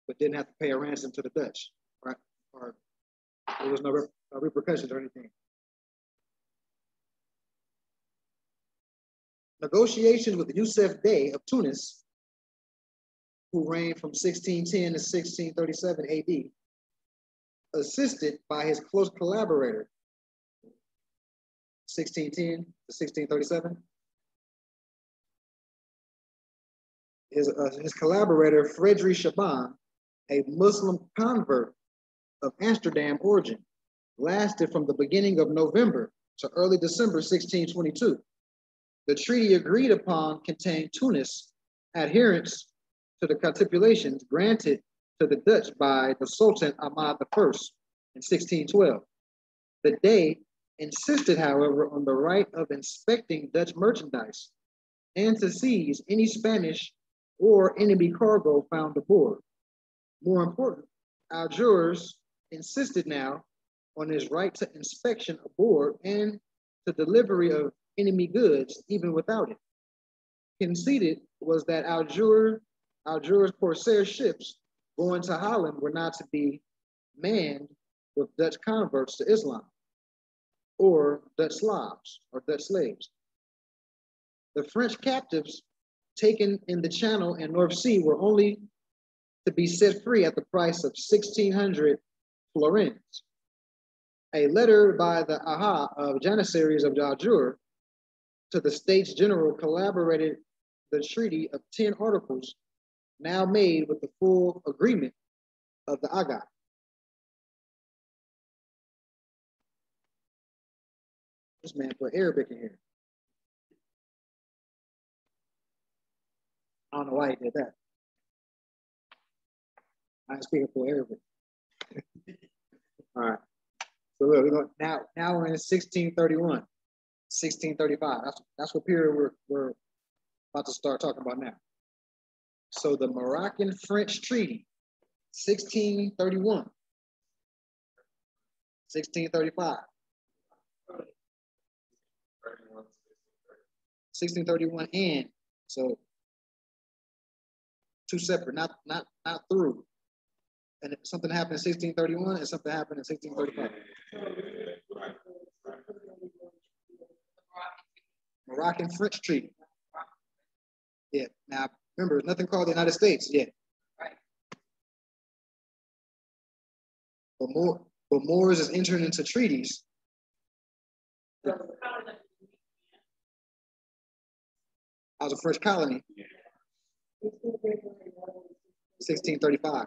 but didn't have to pay a ransom to the Dutch, right? Or there was no repercussions or anything. Negotiations with Yusuf Bey of Tunis, who reigned from 1610 to 1637 AD, assisted by his close collaborator, 1610 to 1637. His collaborator, Frederick Shaban, a Muslim convert of Amsterdam origin, lasted from the beginning of November to early December 1622. The treaty agreed upon contained Tunis adherence to the capitulations granted to the Dutch by the Sultan Ahmad I in 1612. The Dey insisted, however, on the right of inspecting Dutch merchandise and to seize any Spanish or enemy cargo found aboard. More important, Algiers insisted now on his right to inspection aboard and to delivery of enemy goods, even without it. Conceded was that Algiers Corsair ships going to Holland were not to be manned with Dutch converts to Islam or Dutch Slavs or Dutch slaves. The French captives taken in the Channel and North Sea were only to be set free at the price of 1,600 florins. A letter by the Aha of Janissaries of Algiers to the States General collaborated the treaty of 10 articles now made with the full agreement of the Aga. This man put Arabic in here. I don't know why he did that. I ain't speaking full Arabic. All right. So look, we're going, now we're in 1631, 1635. That's what period we're about to start talking about now. So the Moroccan French Treaty, 1631, 1635. 1631 and so two separate, not through. And if something happened in 1631 and something happened in 1635. Moroccan French Treaty. Yeah. Now remember, there's nothing called the United States yet. Right. But Moors is entering into treaties. I was a French colony. 1635.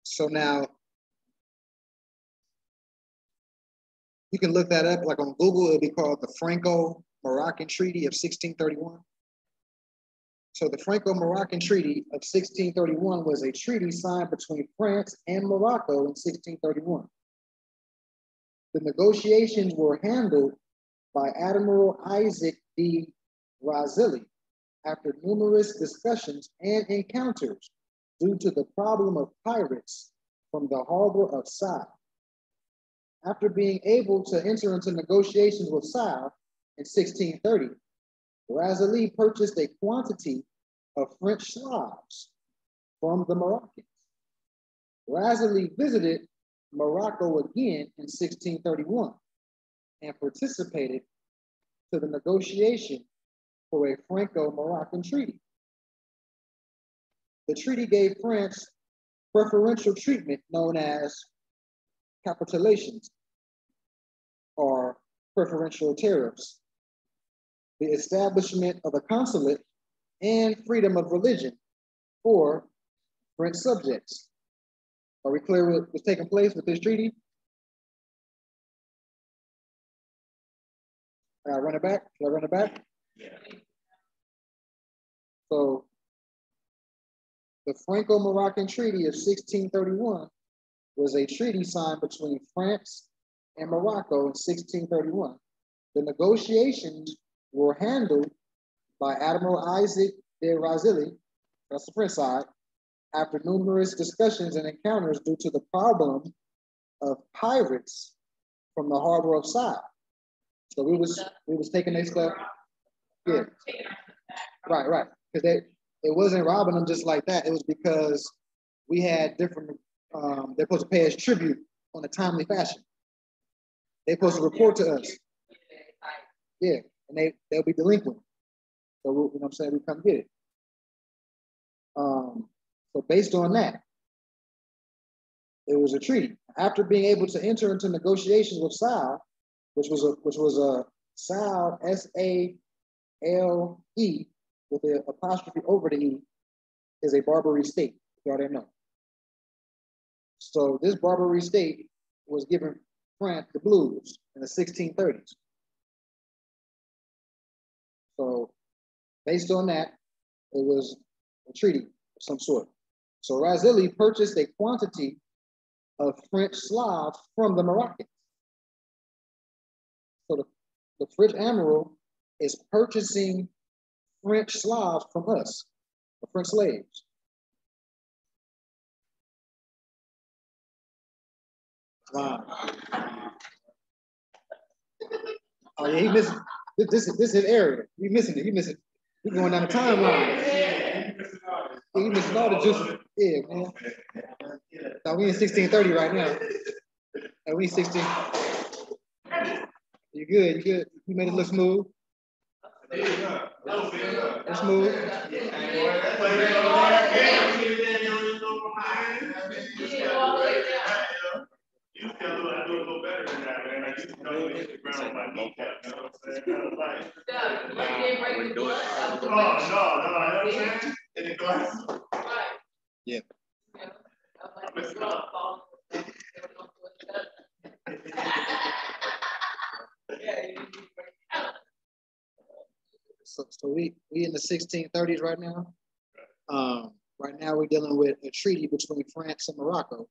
So now you can look that up, like on Google, it'll be called the Franco-Moroccan Treaty of 1631. So the Franco-Moroccan Treaty of 1631 was a treaty signed between France and Morocco in 1631. The negotiations were handled by Admiral Isaac de Razilli after numerous discussions and encounters due to the problem of pirates from the harbor of Sao. After being able to enter into negotiations with Sao in 1630, Razilli purchased a quantity of French Slavs from the Moroccans. Razilli visited Morocco again in 1631 and participated to the negotiation for a Franco-Moroccan treaty. The treaty gave France preferential treatment known as capitulations or preferential tariffs, the establishment of a consulate and freedom of religion for French subjects. Are we clear with what's taking place with this treaty? Run it back. Shall I run it back? Yeah. So the Franco-Moroccan Treaty of 1631 was a treaty signed between France and Morocco in 1631. The negotiations were handled by Admiral Isaac de Razilli, that's the French side, after numerous discussions and encounters due to the problem of pirates from the harbor of Sai. So we was taking their stuff. Yeah. Right. Because it wasn't robbing them just like that. It was because we had different, they're supposed to pay us tribute on a timely fashion. They're supposed to report to us. Yeah, and they'll be delinquent. So, you know what I'm saying, we come get it. So based on that, it was a treaty. After being able to enter into negotiations with Sal, which was a Sal, S-A-L-E, with the apostrophe over the E, is a Barbary state, if y'all didn't know. So this Barbary state was giving France the blues in the 1630s. So based on that, it was a treaty of some sort. So Razilli purchased a quantity of French Slavs from the Moroccans. So the French admiral is purchasing French Slavs from us, the French slaves. Wow. Oh yeah, he missing. This is his area. He missing it. He missing. We going down the timeline. He missing all the juices. Yeah, man. Now we in 1630 right now. And we 16. You good? You good? You made it look smooth. It's smooth. You can do a little better than that, man. I used to know hit the ground on my kneecap, you know what I'm saying? I was like, oh, no, man. In the glass. Yeah. So we in the 1630s right now. Right now we're dealing with a treaty between France and Morocco.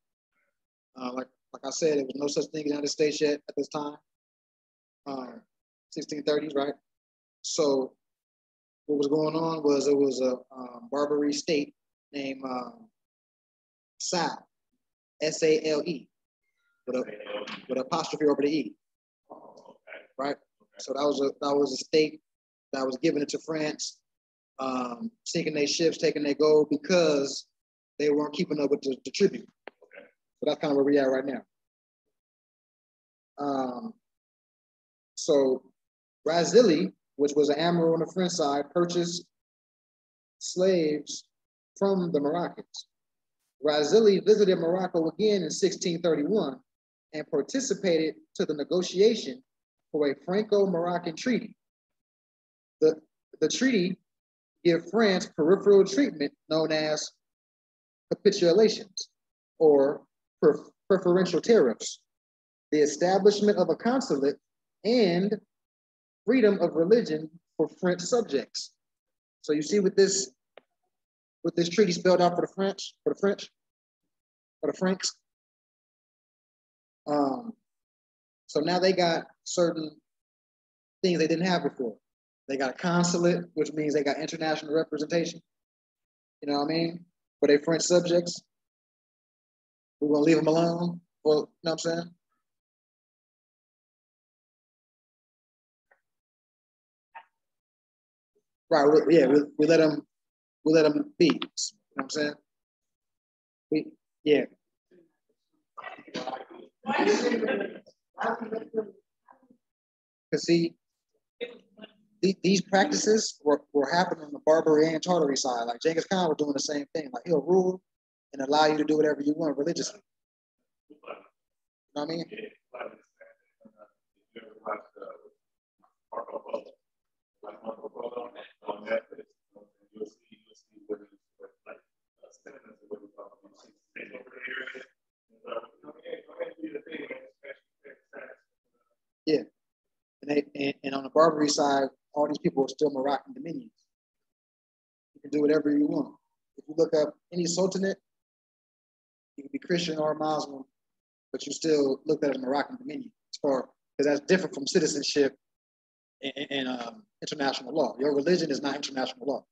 Like I said, there was no such thing as the United States yet at this time. 1630s, right? So what was going on was it was a Barbary state named Sal, S-A-L-E, with an apostrophe over the E, right? So that was a state that was giving it to France, sinking their ships, taking their gold because they weren't keeping up with the tribute. So that's kind of where we are right now. So Razilli, which was an admiral on the French side, purchased slaves from the Moroccans. Razilli visited Morocco again in 1631 and participated to the negotiation for a Franco-Moroccan Treaty. The treaty gave France peripheral treatment known as capitulations or preferential tariffs, the establishment of a consulate, and freedom of religion for French subjects. So you see what this treaty spelled out for the Franks. So now they got certain things they didn't have before. They got a consulate, which means they got international representation. You know what I mean? For their French subjects. We're gonna leave them alone. Well, you know what I'm saying? Right, we let them be. You know what I'm saying? Yeah. Because see, these practices were happening on the Barbary and Tartary side. Like Genghis Khan was doing the same thing. Like he'll rule and allow you to do whatever you want religiously. You know what I mean? Yeah. And on the Barbary side, all these people are still Moroccan dominions. You can do whatever you want. If you look up any sultanate, you can be Christian or Muslim, but you still look at a Moroccan dominion, because that's different from citizenship and international law. Your religion is not international law.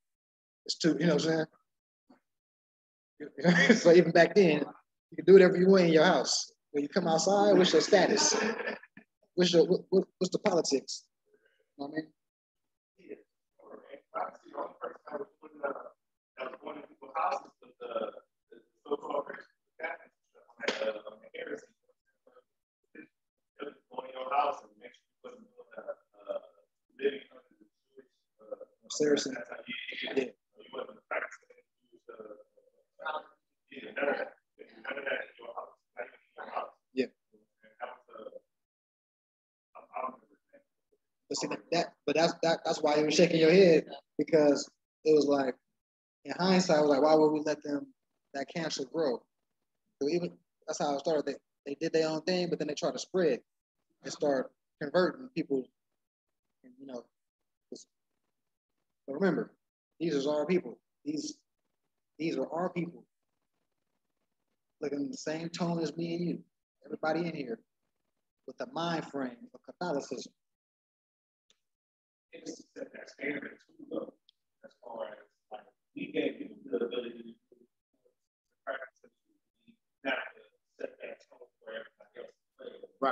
It's too, you know what I'm saying? So even back then, you can do whatever you want in your house. When you come outside, what's your status? What's the politics? You know what I mean? Saracen. Yeah. Yeah. But see that's why you were shaking your head, because it was like, in hindsight, I was like, why would we let that cancer grow? So even that's how it started. They did their own thing, but then they tried to spread and start converting people. And, you know, but remember, these are our people. These are our people. Looking in the same tone as me and you. Everybody in here with the mind frame of Catholicism. It's that standard too, though, as far as like we gave you the ability to practice, not to set that tone for everybody else to play.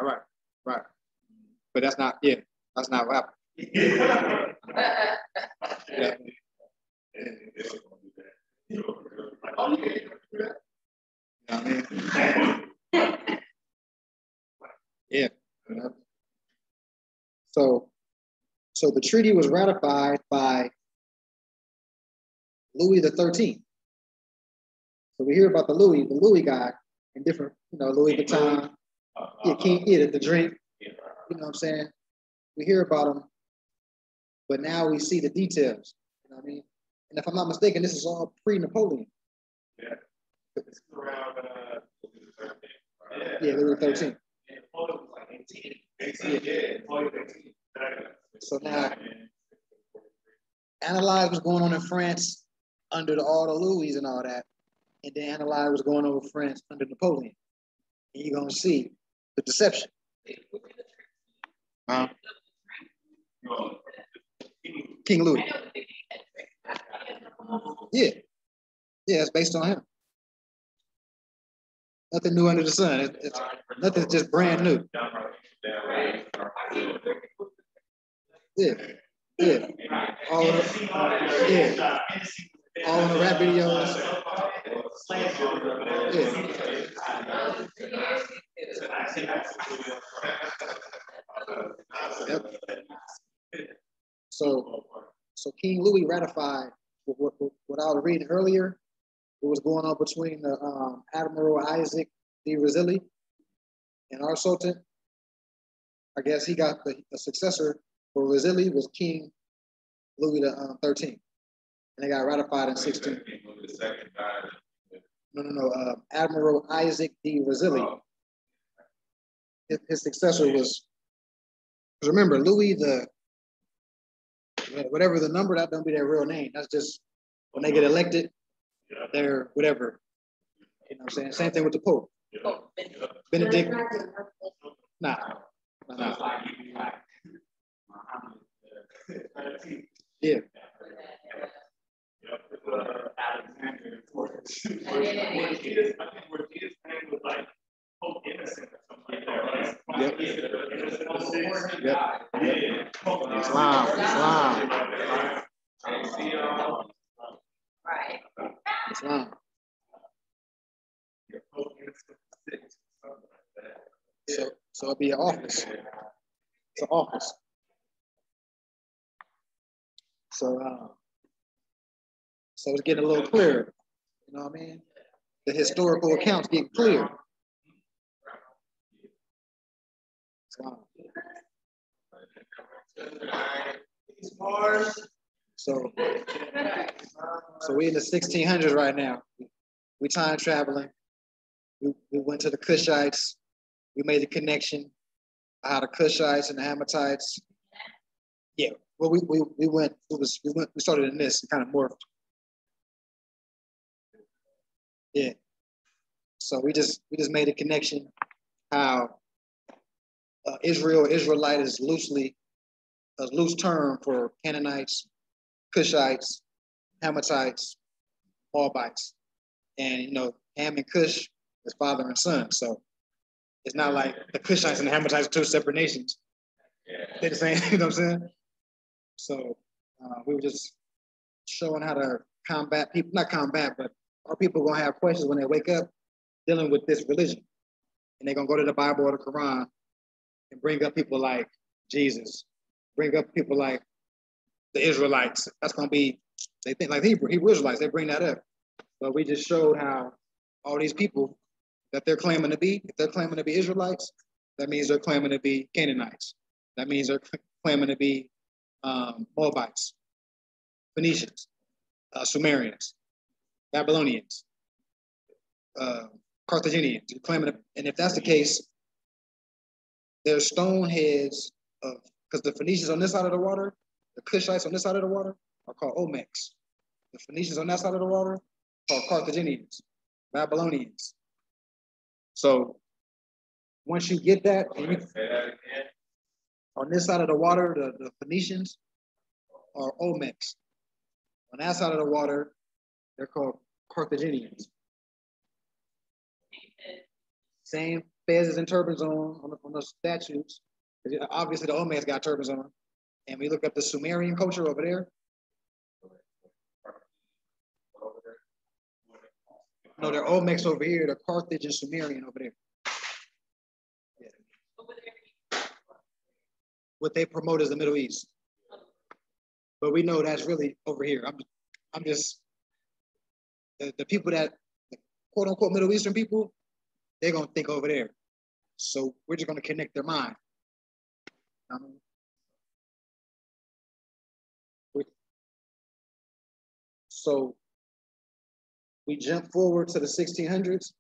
Right. But that's not what happened. Yeah. You know what I mean? Yeah. You know? So the treaty was ratified by Louis XIII. So we hear about the Louis guy in different, Louis Vuitton, the drink, you know what I'm saying? We hear about him, but now we see the details, you know what I mean? And if I'm not mistaken, this is all pre-Napoleon. Yeah. It's around Louis XIII. Napoleon was like 18. So now, analyze what's going on in France under all the Louis and all that, and then analyze what's going on with France under Napoleon. And you're going to see the deception. King Louis. Yeah, it's based on him. Nothing new under the sun. Nothing's just brand new. Yeah. All in the rap videos. Yep. So King Louis ratified what I was reading earlier. What was going on between the Admiral Isaac de Razilli and our Sultan. I guess he got the successor for Razilli was King Louis XIII, and they got ratified in 16. No. Admiral Isaac de Razilli. His successor was, because remember, Louis whatever the number, that don't be their real name. That's just when they get elected, they're whatever. You know what I'm saying? Same thing with the Pope. Benedict. Nah. Yeah. Yep. Islam. Right. Islam. So it'll be an office. It's an office. So it's getting a little clearer. You know what I mean? The historical accounts get clear. So we're in the 1600s right now. We time traveling. We went to the Kushites. We made the connection. how the Cushites and the Hammatites. Yeah, well, we started in this, kind of morphed. Yeah. So we just made a connection how Israelite is loosely a loose term for Canaanites, Cushites, Hammatites, Moabites, and Ham and Cush is father and son. So it's not like the Cushites and the Hammatites are two separate nations. They're the same. You know what I'm saying? So we were just showing how to combat people, not combat, but our people gonna have questions when they wake up dealing with this religion. And they're gonna go to the Bible or the Quran and bring up people like Jesus, bring up people like the Israelites. That's gonna be, they think like Hebrew Israelites, they bring that up. But we just showed how all these people that they're claiming to be, if they're claiming to be Israelites, that means they're claiming to be Canaanites. That means they're claiming to be Moabites, Phoenicians, Sumerians, Babylonians, Carthaginians. You're claiming, and if that's the case, there's stone heads of, because the Phoenicians on this side of the water, the Cushites on this side of the water are called Olmecs. The Phoenicians on that side of the water are called Carthaginians, Babylonians. So once you get that, on this side of the water, the Phoenicians are Olmecs. On that side of the water, they're called Carthaginians. Same fezzes and turbans on the statues. Obviously, the Olmecs got turbans on. And we look up the Sumerian culture over there. No, they're Olmecs over here. They're Carthage and Sumerian over there. Yeah. What they promote is the Middle East. But we know that's really over here. I'm just, the people that, quote unquote, Middle Eastern people, they're going to think over there. So we're just going to connect their mind. So we jump forward to the 1600s.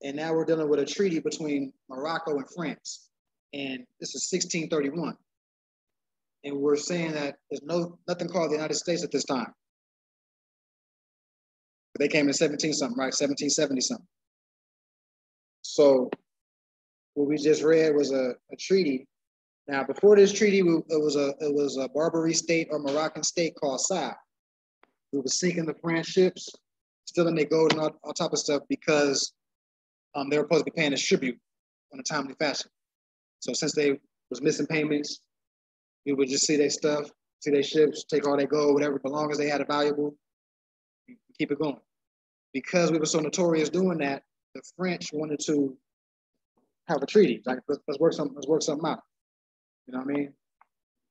And now we're dealing with a treaty between Morocco and France. And this is 1631. And we're saying that there's nothing called the United States at this time. They came in 17-something, right? 1770-something. So what we just read was a treaty. Now, before this treaty, it was a Barbary state or Moroccan state called Sa. We were sinking the French ships, stealing their gold and all type of stuff because they were supposed to be paying us tribute in a timely fashion. So since they was missing payments, we would just see their stuff, see their ships, take all their gold, whatever belongings they had are valuable, keep it going. Because we were so notorious doing that, the French wanted to have a treaty. Like, let's work something out. You know what I mean?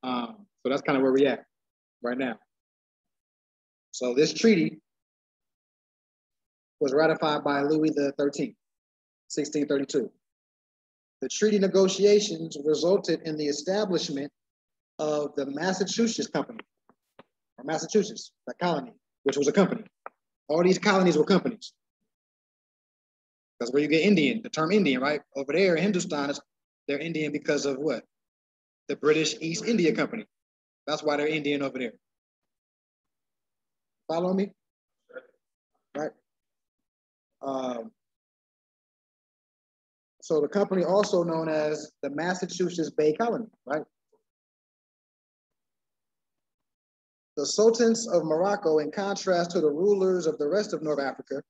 So that's kind of where we're at right now. So this treaty was ratified by Louis XIII, 1632. The treaty negotiations resulted in the establishment of the Massachusetts Company, or Massachusetts, that colony, which was a company. All these colonies were companies. That's where you get Indian, the term Indian, right? Over there in Hindustan, they're Indian because of what? The British East India Company. That's why they're Indian over there. Follow me? Right? So the company also known as the Massachusetts Bay Colony, right? The sultans of Morocco, in contrast to the rulers of the rest of North Africa,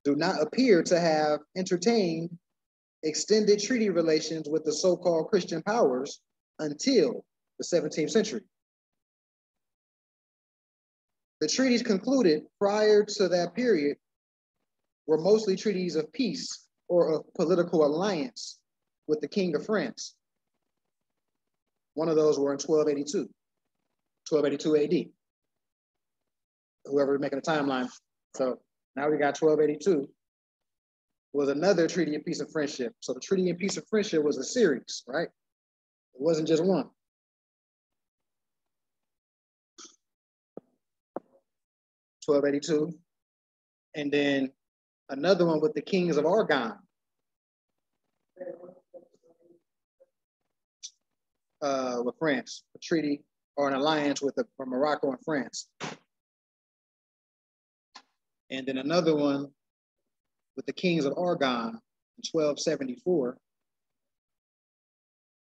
do not appear to have entertained extended treaty relations with the so-called Christian powers until the 17th century. The treaties concluded prior to that period were mostly treaties of peace or of political alliance with the King of France. One of those were in 1282 AD. Whoever making a timeline. So now we got 1282 was another treaty of peace and friendship. So the treaty of peace and friendship was a series, right? It wasn't just one. 1282, and then another one with the kings of Argon. with France, a treaty or an alliance with Morocco and France. And then another one with the kings of Aragon in 1274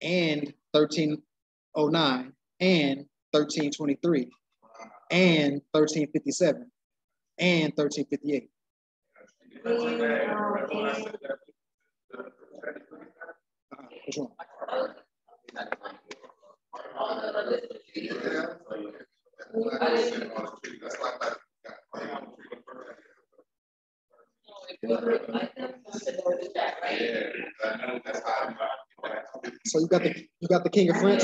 and 1309 and 1323 and 1357 and 1358. Which one? So you got the King of France.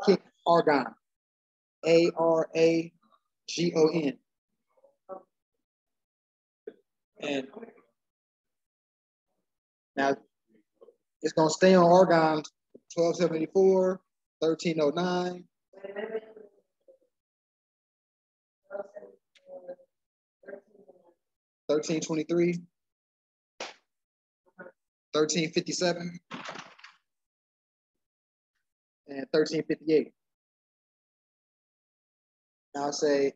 King Aragon, Aragon, and now it's gonna stay on Aragon 1274, 1309. 1323, 1357, and 1358. Now it say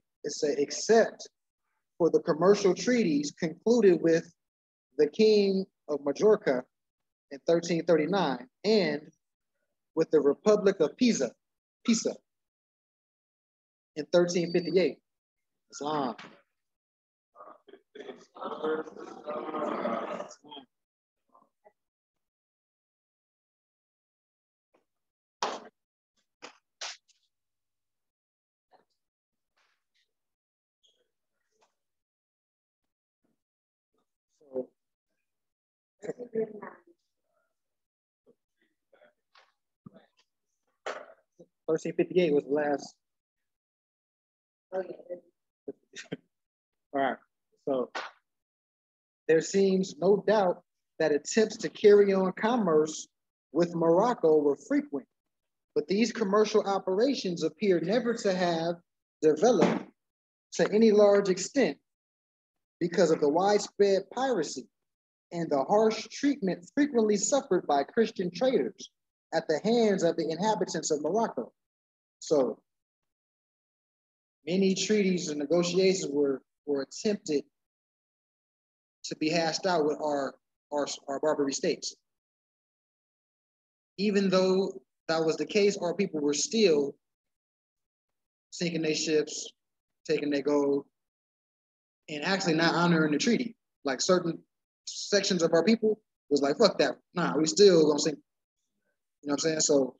except for the commercial treaties concluded with the King of Majorca in 1339 and with the Republic of Pisa in 1358. Islam. So, 1358 was the last. All right. So there seems no doubt that attempts to carry on commerce with Morocco were frequent, but these commercial operations appear never to have developed to any large extent because of the widespread piracy and the harsh treatment frequently suffered by Christian traders at the hands of the inhabitants of Morocco. So many treaties and negotiations were attempted to be hashed out with our Barbary states. Even though that was the case, our people were still sinking their ships, taking their gold, and actually not honoring the treaty. Like certain sections of our people was like, fuck that, nah, we still gonna sink. You know what I'm saying? So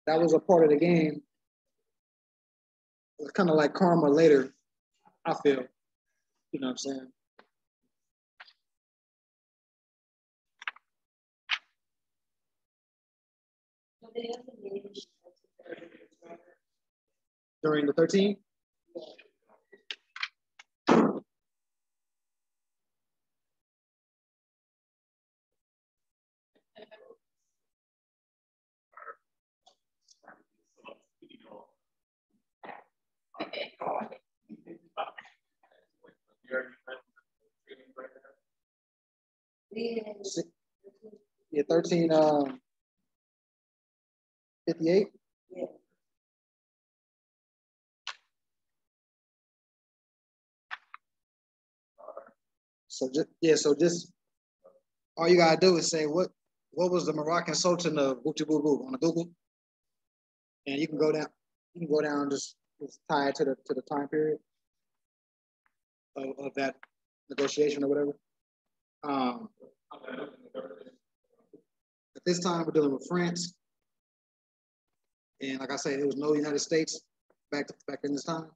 that was a part of the game. It was kind of like karma later, I feel. You know what I'm saying? During the 13? Yeah, 1358. Yeah. So just all you gotta do is say what was the Moroccan Sultan of Boo on a Google, and you can go down. You can go down and just tie it to the time period of that negotiation or whatever. At this time, we're dealing with France, and like I said, there was no United States back in this time,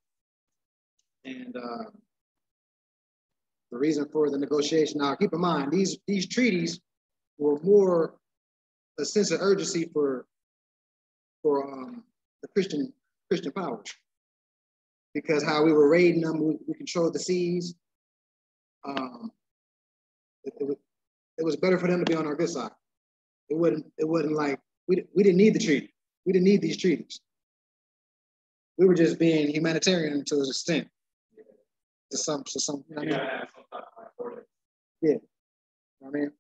and the reason for the negotiation. Now, keep in mind these treaties were more a sense of urgency for the Christian powers, because how we were raiding them, we controlled the seas. It was better for them to be on our good side. It wasn't like we didn't need the treaty. We didn't need these treaties. We were just being humanitarian to an extent. To some, you know what I mean? Yeah. You know what I mean?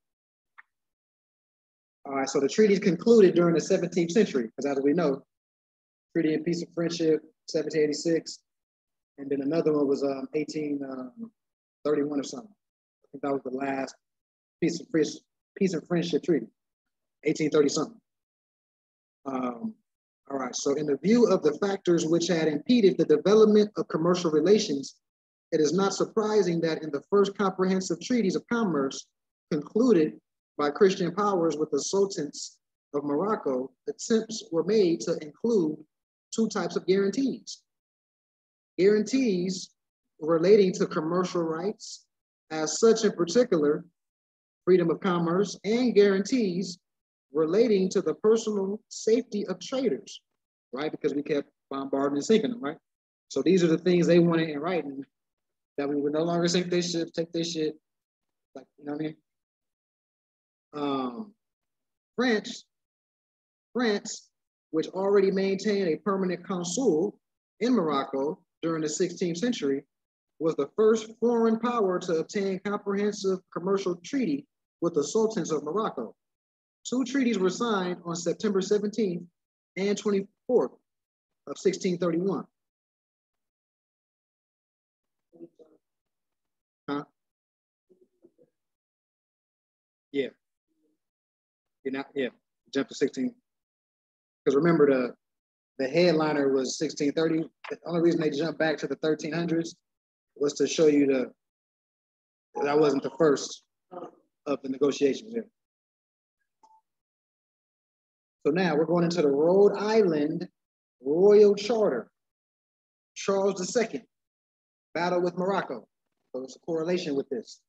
All right, so the treaties concluded during the 17th century, because as we know, Treaty of Peace and Friendship, 1786, and then another one was 1831 or something. I think that was the last Peace and Friendship Treaty, 1830 something. All right, so in the view of the factors which had impeded the development of commercial relations, it is not surprising that in the first comprehensive treaties of commerce concluded by Christian powers with the sultans of Morocco, attempts were made to include two types of guarantees. Guarantees relating to commercial rights, as such in particular, freedom of commerce, and guarantees relating to the personal safety of traders, right? Because we kept bombarding and sinking them, right? So these are the things they wanted in writing, that we would no longer sink their ships, take their shit, like, you know what I mean? France, which already maintained a permanent consul in Morocco during the 16th century, was the first foreign power to obtain comprehensive commercial treaty with the sultans of Morocco. Two treaties were signed on September 17th and 24th of 1631. Huh? Yeah. Jump to 16. Because remember, the headliner was 1630. The only reason they jumped back to the 1300s was to show you that wasn't the first of the negotiations. Yeah. So now we're going into the Rhode Island Royal Charter. Charles II, battle with Morocco. So it's a correlation with this.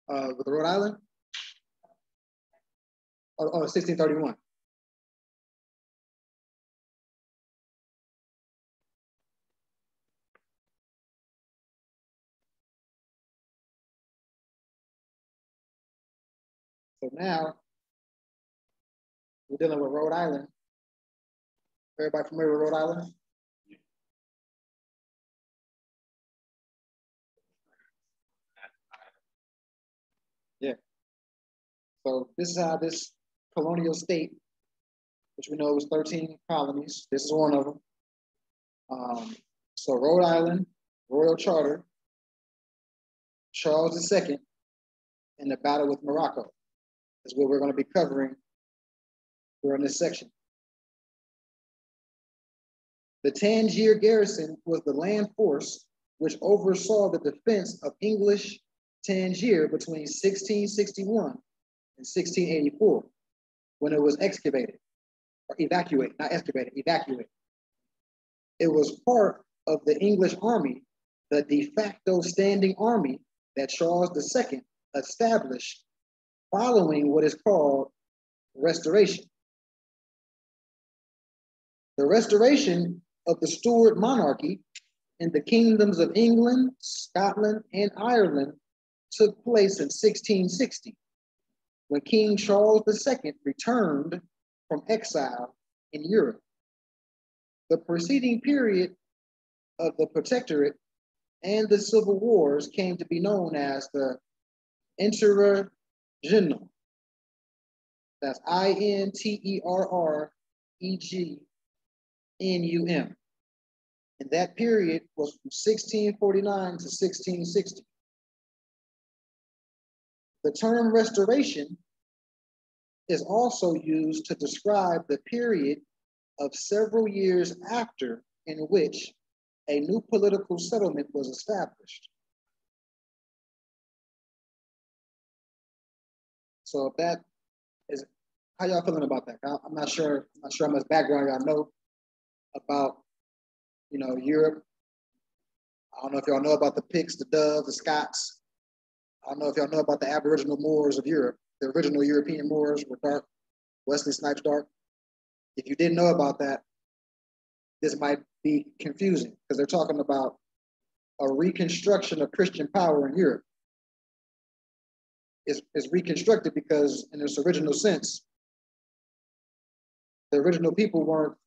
With the Rhode Island? 1631. So now we're dealing with Rhode Island. Everybody familiar with Rhode Island? Yeah. So this is how this colonial state, which we know was 13 colonies, this is one of them. So Rhode Island, Royal Charter, Charles II, and the battle with Morocco is what we're going to be covering during this section. The Tangier Garrison was the land force which oversaw the defense of English Tangier between 1661 and 1684, when it was excavated, or evacuated, not excavated, evacuated. It was part of the English army, the de facto standing army that Charles II established following what is called restoration. The restoration of the Stuart monarchy in the kingdoms of England, Scotland, and Ireland took place in 1660, when King Charles II returned from exile in Europe. The preceding period of the Protectorate and the Civil Wars came to be known as the Interregnum. That's Interregnum. And that period was from 1649 to 1660. The term restoration is also used to describe the period of several years after in which a new political settlement was established. So that is, how y'all feeling about that? I'm not sure how much background y'all know about, Europe. I don't know if y'all know about the Picts, the Doves, the Scots. I don't know if y'all know about the Aboriginal Moors of Europe. The original European Moors were dark, Wesley Snipes dark. If you didn't know about that, this might be confusing because they're talking about a reconstruction of Christian power in Europe. It's reconstructed because in its original sense, the original people weren't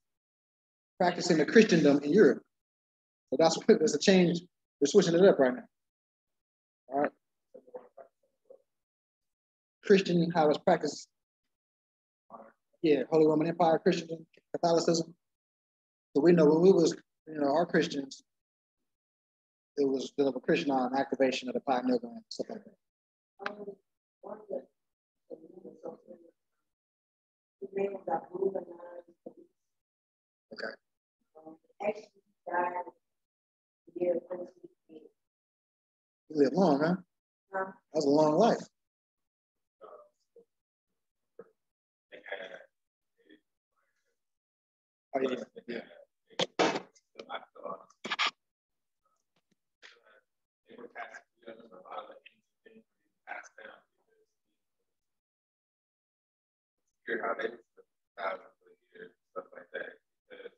practicing the Christendom in Europe. So that's what there's a change. They're switching it up right now. All right. Christian, how it's practiced. Yeah, Holy Roman Empire, Christian, Catholicism. So we know when we was, our Christians, it was a Christian activation of the pioneer and stuff like that. Okay. You live long, huh? That's a long life. Oh, yeah. Yeah. Hear how they thousands of years, stuff like that. Because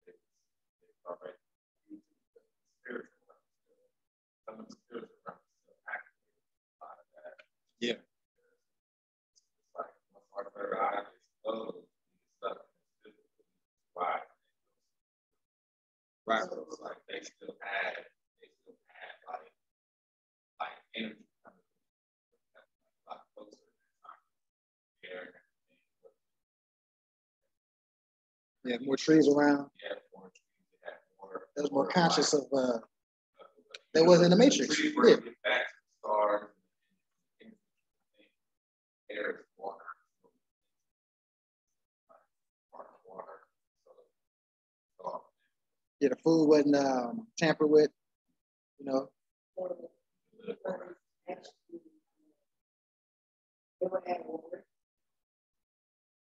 they already used the spiritual realm. Some of the spiritual realm is still activated a lot of that. Yeah. It's like once our third eye is closed, stuff is wide. Right. So it's like they still had like energy coming a lot closer than time. Yeah, more trees around. Yeah, more trees. More. They was more conscious of. They wasn't in the Matrix. Trees yeah. Back to the stars. Air, water. So, Yeah, the food wasn't tampered with.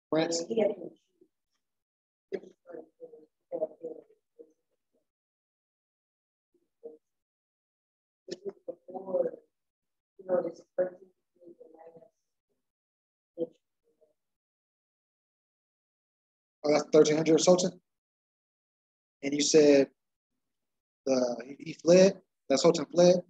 France. Oh, that's 1300 Sultan. And you said he fled. That Sultan fled.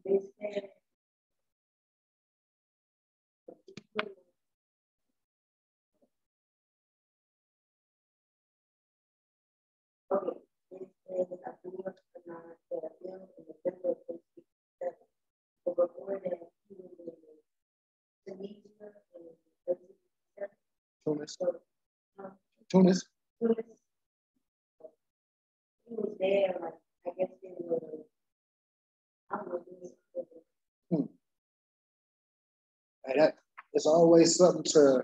Tunis. Tunis. He was there, like, I guess they were, That it's always something to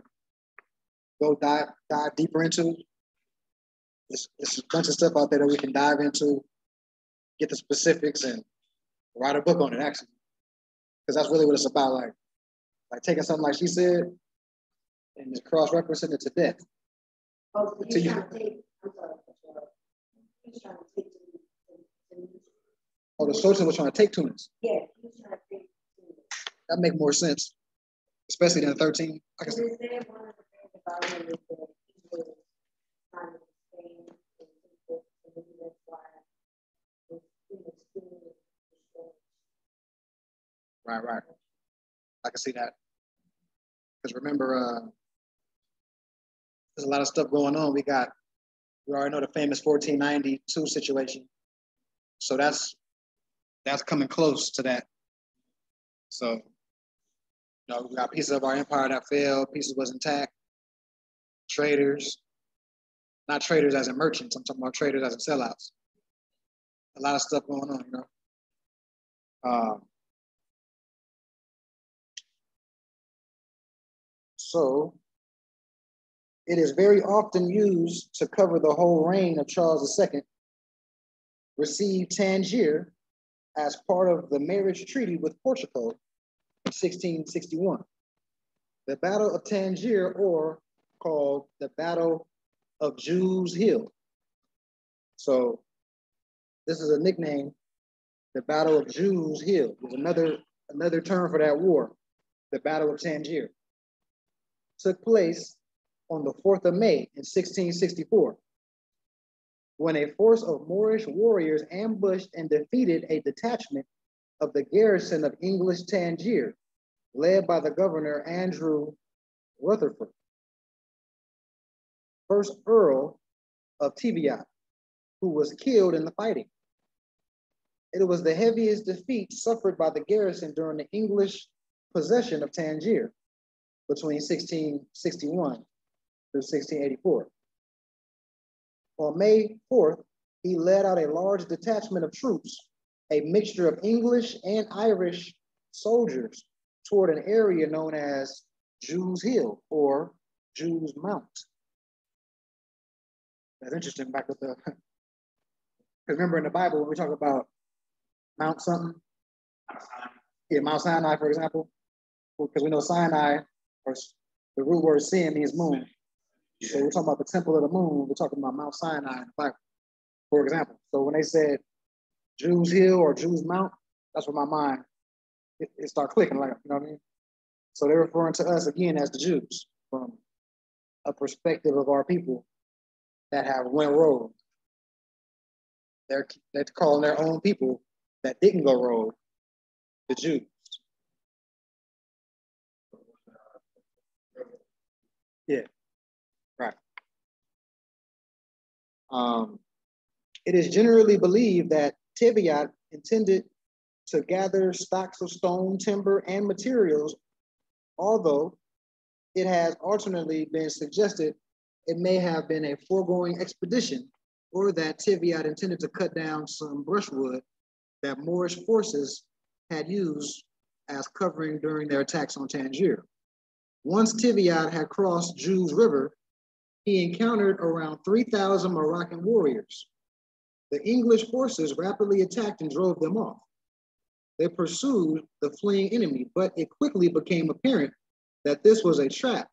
go dive deeper into. There's a bunch of stuff out there that we can dive into, get the specifics, and write a book on it, actually. Because that's really what it's about, like taking something like she said and just cross-referencing it to death. oh, so he's trying to take, I'm sorry, he's trying to take Oh, the Sultan was trying to take Tunis. yeah, he's trying to take That make more sense, especially than the 13. I can see. one of the things about him is that he was trying to sustain and that's why he was still Right. I can see that. Because remember, there's a lot of stuff going on. We already know the famous 1492 situation. So that's coming close to that. So, we got pieces of our empire that fell, pieces was intact. Traders, not traders as in merchants, I'm talking about traders as in sellouts. A lot of stuff going on, So, it is very often used to cover the whole reign of Charles II, received Tangier as part of the marriage treaty with Portugal in 1661. The Battle of Tangier, or called the Battle of Jews Hill. So this is a nickname, the Battle of Jews Hill. There's another term for that war, the Battle of Tangier. Took place on the 4th of May in 1664, when a force of Moorish warriors ambushed and defeated a detachment of the garrison of English Tangier, led by the governor Andrew Rutherford, first Earl of Teviot, who was killed in the fighting. It was the heaviest defeat suffered by the garrison during the English possession of Tangier. between 1661 through 1684. On May 4th, he led out a large detachment of troops, a mixture of English and Irish soldiers, toward an area known as Jews Hill or Jews Mount. That's interesting, back with the, remember in the Bible when we talk about Mount something? Yeah, Mount Sinai, for example, because we know Sinai, or the root word sin means moon. So we're talking about the temple of the moon, we're talking about Mount Sinai in the Bible, for example. So when they said Jews Hill or Jews Mount, that's what my mind, it started clicking, like, you know what I mean? So they're referring to us again as the Jews from a perspective of our people that have went rogue. They're calling their own people that didn't go rogue the Jews. Yeah, right. It is generally believed that Teviot intended to gather stocks of stone, timber, and materials, although it has alternately been suggested it may have been a foregoing expedition, or that Teviot intended to cut down some brushwood that Moorish forces had used as covering during their attacks on Tangier. Once Teviot had crossed Jews River, he encountered around 3,000 Moroccan warriors. The English forces rapidly attacked and drove them off. They pursued the fleeing enemy, but it quickly became apparent that this was a trap,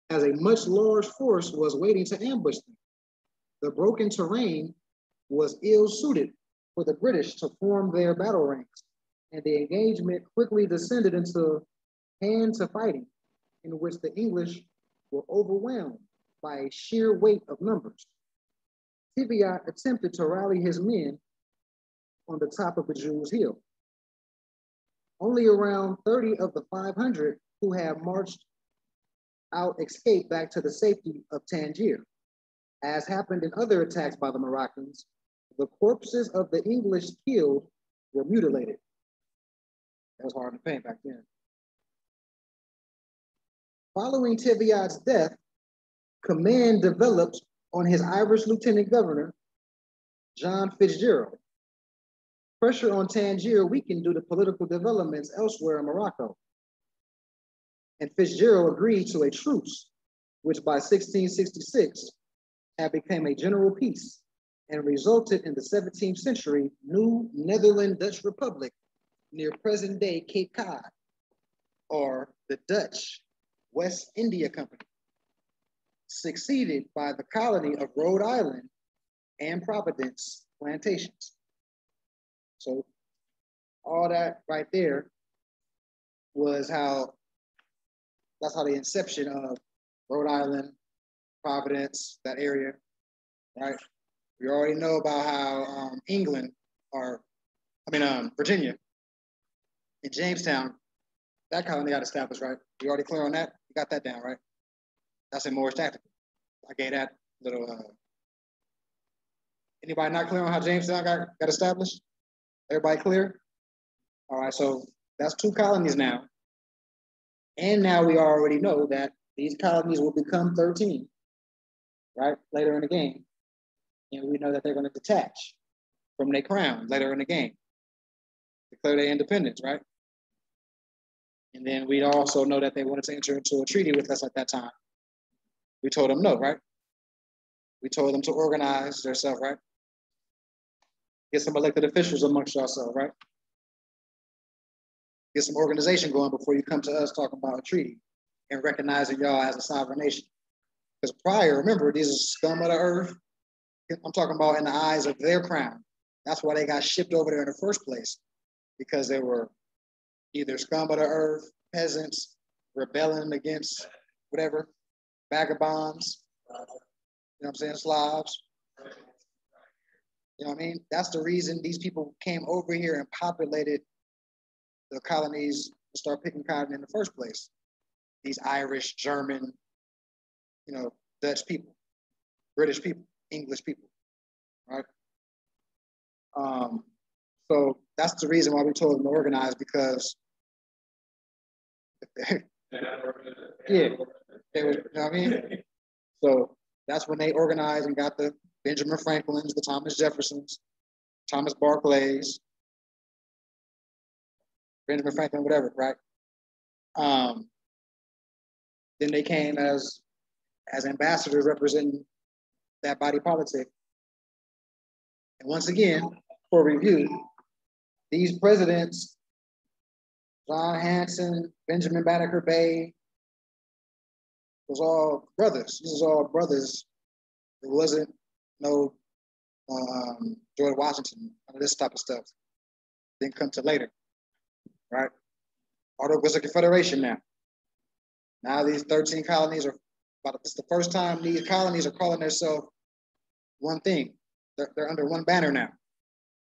as a much large force was waiting to ambush them. The broken terrain was ill-suited for the British to form their battle ranks, and the engagement quickly descended into hand-to-fighting, in which the English were overwhelmed by a sheer weight of numbers. Teviot attempted to rally his men on the top of the Jews Hill. Only around 30 of the 500 who had marched out escaped back to the safety of Tangier. As happened in other attacks by the Moroccans, the corpses of the English killed were mutilated. That was hard to paint back then. Following Teviot's death, command developed on his Irish lieutenant governor, John Fitzgerald. Pressure on Tangier weakened due to political developments elsewhere in Morocco. And Fitzgerald agreed to a truce, which by 1666 had become a general peace and resulted in the 17th century New Netherland Dutch Republic near present-day Cape Cod, or the Dutch West India Company, succeeded by the colony of Rhode Island and Providence plantations. So all that right there was that's how the inception of Rhode Island, Providence, that area, right? We already know about how Virginia and Jamestown, that colony got established, right? We already clear on that? You got that down, right? That's in Moorish tactical. I gave that little, anybody not clear on how Jamestown got established? Everybody clear? All right, so that's 2 colonies now. And now we already know that these colonies will become 13, right? Later in the game. And we know that they're going to detach from their crown later in the game. Declare their independence, right? And then we also know that they wanted to enter into a treaty with us at that time. We told them no, right? We told them to organize themselves, right? Get some elected officials amongst yourselves, right? Get some organization going before you come to us talking about a treaty and recognizing y'all as a sovereign nation. Because prior, remember, these are scum of the earth. I'm talking about in the eyes of their crown. That's why they got shipped over there in the first place, because they were either scum of the earth, peasants, rebelling against whatever, vagabonds, you know what I'm saying, Slavs. You know what I mean? That's the reason these people came over here and populated the colonies and start picking cotton in the first place. These Irish, German, Dutch people, British people, English people, right? So that's the reason why we told them to organize, because Yeah, they were, you know what I mean? So that's when they organized and got the Benjamin Franklins, the Thomas Jeffersons, Thomas Barclays, Benjamin Franklin, whatever, right? Then they came as ambassadors representing that body politic. And once again, for review, these presidents, John Hanson, Benjamin Banneker Bay, was all brothers. This is all brothers. It wasn't no George Washington, none of this type of stuff. Didn't come till later, right? Although it was a confederation now. Now these 13 colonies are, it's the first time these colonies are calling themselves one thing. They're under one banner now.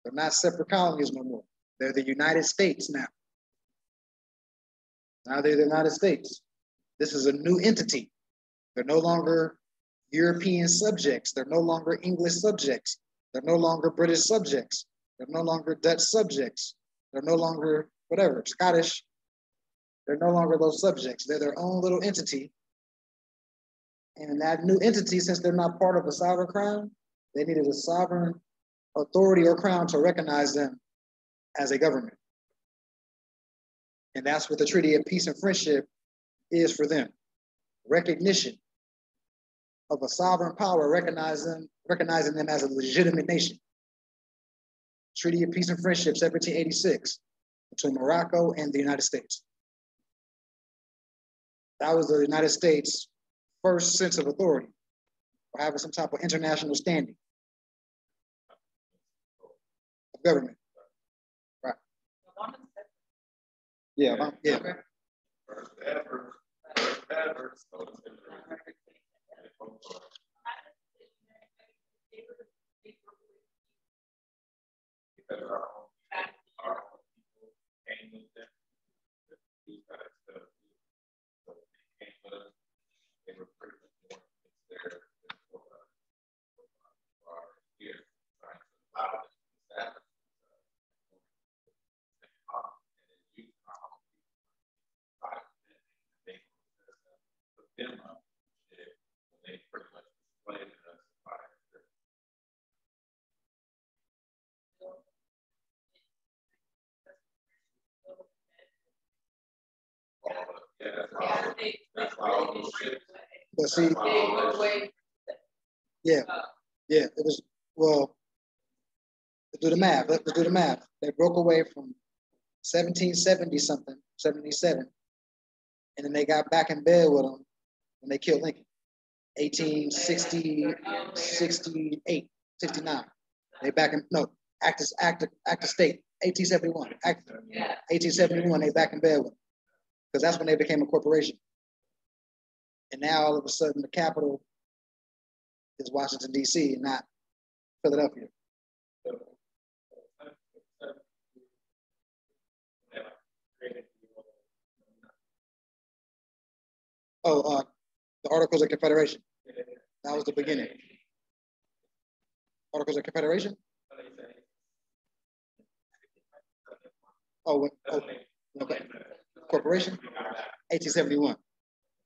They're not separate colonies no more. They're the United States now. Now they're the United States. This is a new entity. They're no longer European subjects. They're no longer English subjects. They're no longer British subjects. They're no longer Dutch subjects. They're no longer whatever, Scottish. They're no longer those subjects. They're their own little entity. And that new entity, since they're not part of a sovereign crown, they needed a sovereign authority or crown to recognize them as a government. And that's what the Treaty of Peace and Friendship is for them. Recognition of a sovereign power, recognizing them as a legitimate nation. Treaty of Peace and Friendship, 1786, between Morocco and the United States. That was the United States' first sense of authority, or having some type of international standing of government. Right. Yeah, yeah. First ever. Because our own people came with them. These guys, so they came with us. They were pretty much more there for here, trying to allow them to establish them up when they pretty much displayed us by that's why all those ships. But see, yeah, it was, well, let's do the math. Let's do the math. They broke away from 1770 something, 77, and then they got back in bed with them when they killed Lincoln, 1860, 68, 69. They back in, no, act of state, 1871. 1871, they back in bed with them, because that's when they became a corporation. And now all of a sudden the capital is Washington, D.C. and not Philadelphia. Oh, the Articles of Confederation. That was the beginning. Articles of Confederation? Oh, okay. Corporation? 1871.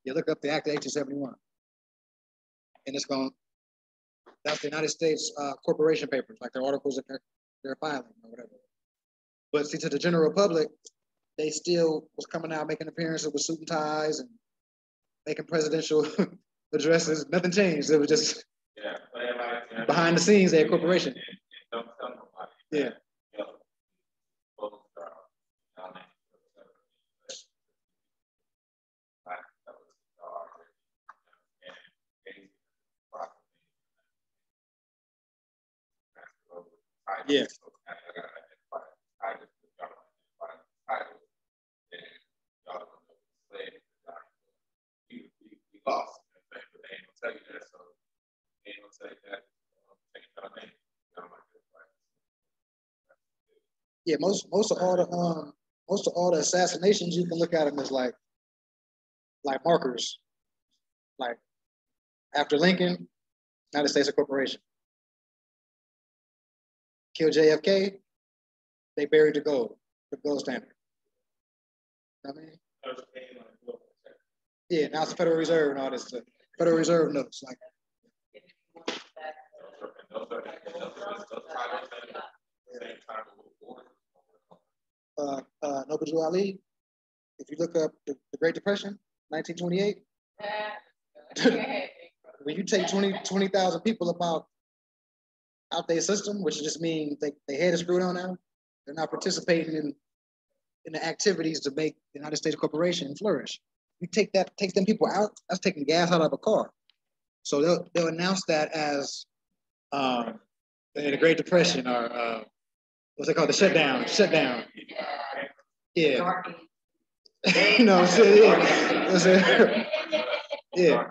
You look up the Act of 1871. And it's going, that's the United States corporation papers, like their articles of their filing or whatever. But see, to the general public, they still was coming out making appearances with suit and ties and making presidential addresses. Nothing changed. It was just behind the scenes, a corporation. Yeah. Yeah. Lost, but they ain't gonna tell you that, so they ain't gonna tell you that. Yeah, most of all the assassinations, you can look at them as like markers. Like after Lincoln, United States a corporation. Kill JFK, they buried the gold standard. You know what I mean? Yeah, now it's the Federal Reserve and all this stuff. Federal Reserve notes. Like, Noble Ali, if you look up the Great Depression, 1928, when you take 20,000 people out their system, which just means they head is screwed on now, they're not participating in the activities to make the United States corporation flourish. You take them people out, that's taking gas out of a car. So they'll announce that as the Great Depression or what's it called? The shutdown. Yeah. You know what I'm saying? Yeah.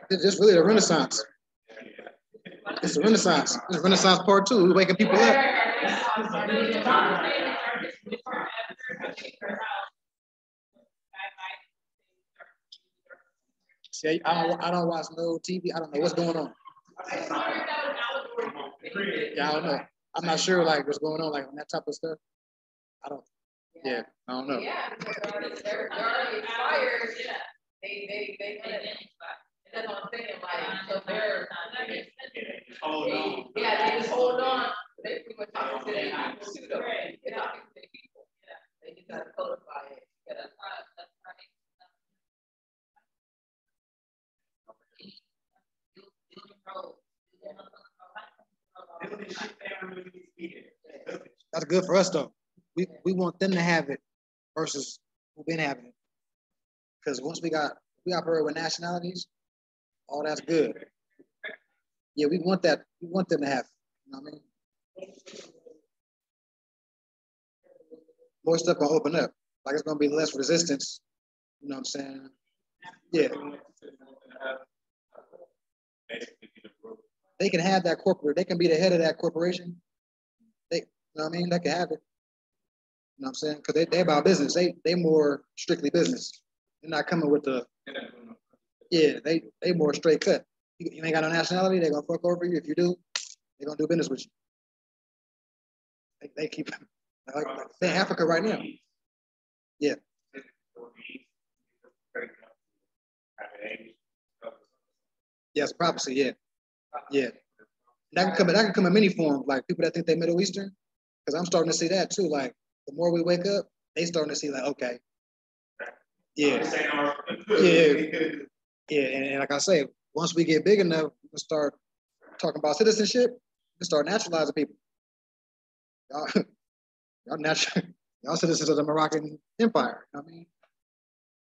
It's just really the Renaissance. It's the Renaissance. It's Renaissance part 2. We're waking people up. See, I don't watch no TV. I don't know what's going on. Yeah, I don't know. I'm not sure like what's going on like on that type of stuff. I don't know. Yeah, they're already expired. They that's what I'm saying. Like, so they're they just hold on. They pretty much talking to their people too, though. They're talking to their people. Yeah, they just gotta codify it. That's That's good for us though. We want them to have it versus who've been having it. Because once we operate with nationalities, all that's good. Yeah, we want that. We want them to have it. You know what I mean? More stuff gonna open up. Like it's gonna be less resistance. You know what I'm saying? Yeah. They can have that corporate. They can be the head of that corporation. You know what I mean? They can have it. You know what I'm saying? Because they about business. They more strictly business. They're not coming with the. Yeah, they more straight cut. You ain't got no nationality. They're gonna fuck over you. If you do, they're gonna do business with you. They keep like they're in Africa right now. Yeah. Yes, prophecy. Yeah, yeah. That can come in many forms. Like people that think they're Middle Eastern, because I'm starting to see that too. Like the more we wake up, they starting to see like, okay, yeah, and like I say, once we get big enough, we can start talking about citizenship. We can start naturalizing people. Y'all citizens of the Moroccan Empire. You know what I mean?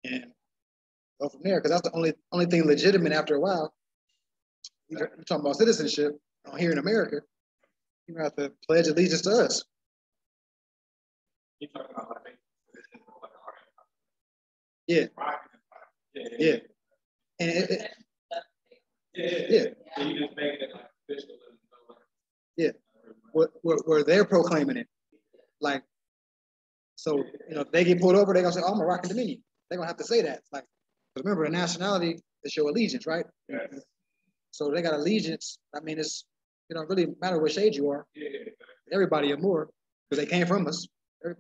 And go from there, because that's the only thing legitimate after a while. You're talking about citizenship here in America. You have to pledge allegiance to us. Yeah. Yeah. And yeah. Where they're proclaiming it. Like, so, if they get pulled over, they're going to say, oh, Moroccan Dominion. They're going to have to say that. Like, remember, the nationality is your allegiance, right? Yes. So they got allegiance. I mean, it don't really matter what shade you are. Everybody are more because they came from us. You know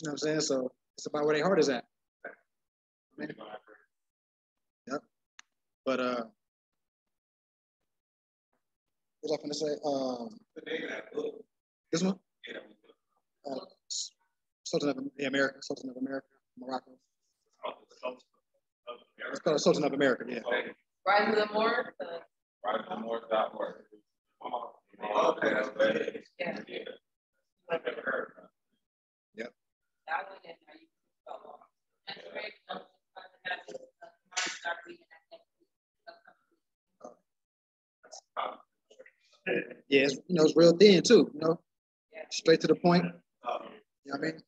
what I'm saying? So it's about where their heart is at. Yep. But what was I going to say? This one? Sultan of America, Morocco. It's called Sultan of America, yeah. Rise of the Moors. RiseOfTheMoors.org. Yeah. Yep. Yeah, it's real thin too, straight to the point. You know what I mean?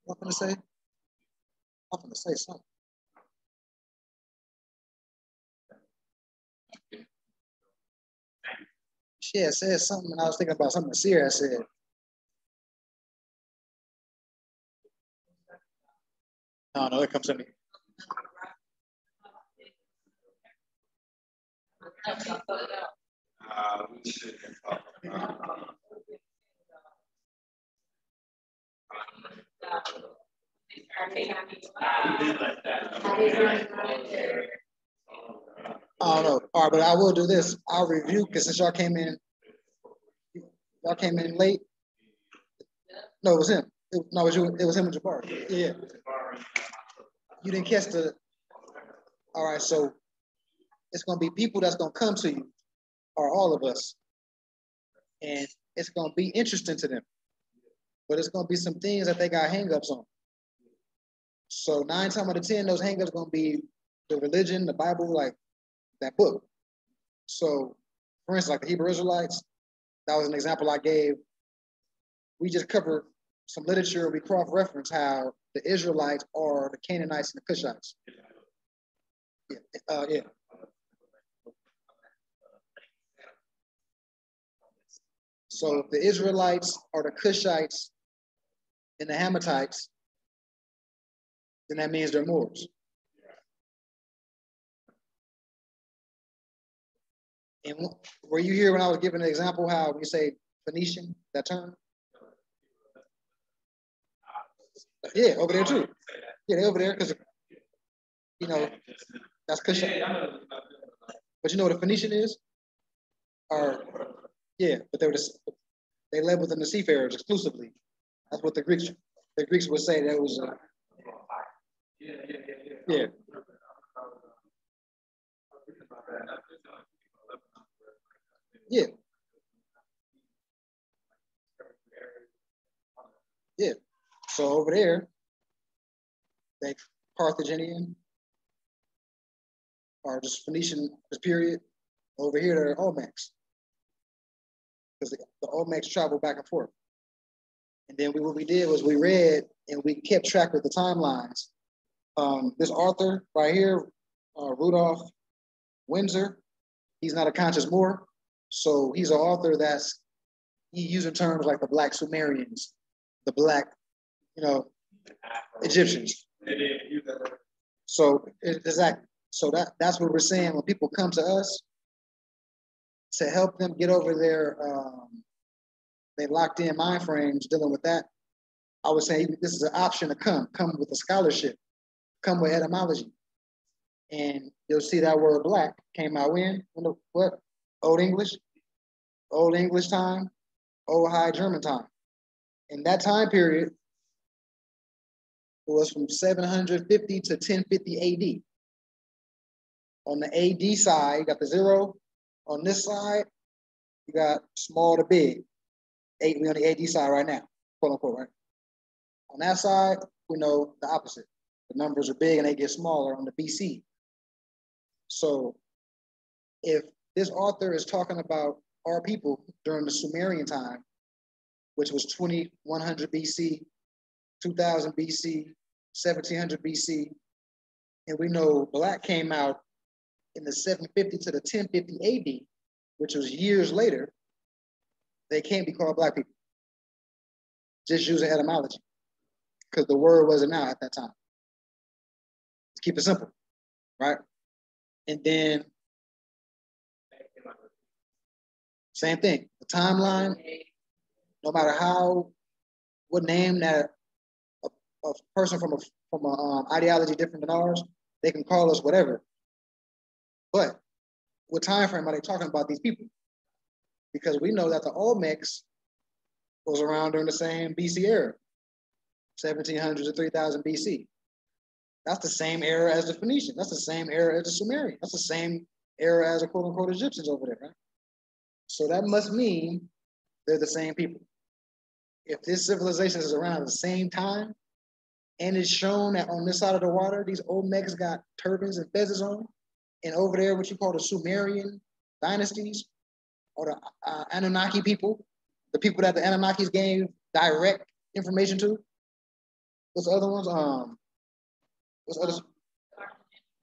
What am I gonna say? I'm gonna say something. She had said something, and I was thinking about something Sierra said. No, it comes to me. We should talk about I don't know. All right, but I will do this. I'll review because since y'all came in late. No, it was him. No, it was you. It was him and Jabbar. Yeah. You didn't catch the. All right, so it's gonna be people that's gonna come to you, or all of us, and it's gonna be interesting to them. But it's gonna be some things that they got hangups on. So 9 times out of 10, those hangups gonna be the religion, the Bible, like that book. So, for instance, like the Hebrew Israelites, that was an example I gave. We just covered some literature. We cross-reference how the Israelites are the Canaanites and the Cushites. Yeah. So if the Israelites are the Cushites and the Hammatites, then that means they're Moors. And were you here when I was giving an example how we say Phoenician, that term? Yeah, over there too. Yeah, they're over there because, you know, that's Cushite. But you know what a Phoenician is? Or, yeah, but they labeled them the seafarers exclusively. That's what the Greeks would say. That was, yeah. Yeah. Yeah. So over there, they Carthaginian or just Phoenician period. Over here, they're Olmecs. Because the Olmecs travel back and forth. And then what we did was we read and we kept track of the timelines. This author right here, Rudolph Windsor, he's not a conscious Moor. So he's an author he using terms like the Black Sumerians, the Black, Egyptians. So exactly. So that's what we're saying when people come to us to help them get over they locked in mind frames dealing with that. I would say this is an option to come with a scholarship, come with etymology. And you'll see that word black came out when what? Old English time, Old High German time. In that time period, it was from 750 to 1050 AD. On the AD side, you got the 0. On this side, you got small to big. We on the AD side right now, quote unquote, right? On that side, we know the opposite. The numbers are big and they get smaller on the BC. So if this author is talking about our people during the Sumerian time, which was 2100 BC, 2000 BC, 1700 BC, and we know black came out in the 750 to the 1050 AD, which was years later, they can't be called black people. Just using etymology, because the word wasn't out at that time. Let's keep it simple, right? And then, same thing, the timeline, no matter what name that a person from an ideology different than ours, they can call us whatever. But what time frame are they talking about these people? Because we know that the Olmecs was around during the same BC era, 1700 to 3000 BC. That's the same era as the Phoenician. That's the same era as the Sumerian. That's the same era as the quote unquote Egyptians over there, right? So that must mean they're the same people. If this civilization is around at the same time, and it's shown that on this side of the water, these Olmecs got turbans and fezzes on, and over there, what you call the Sumerian dynasties, or the Anunnaki people, the people that the Anunnakis gave direct information to. What's the other ones? What's the others?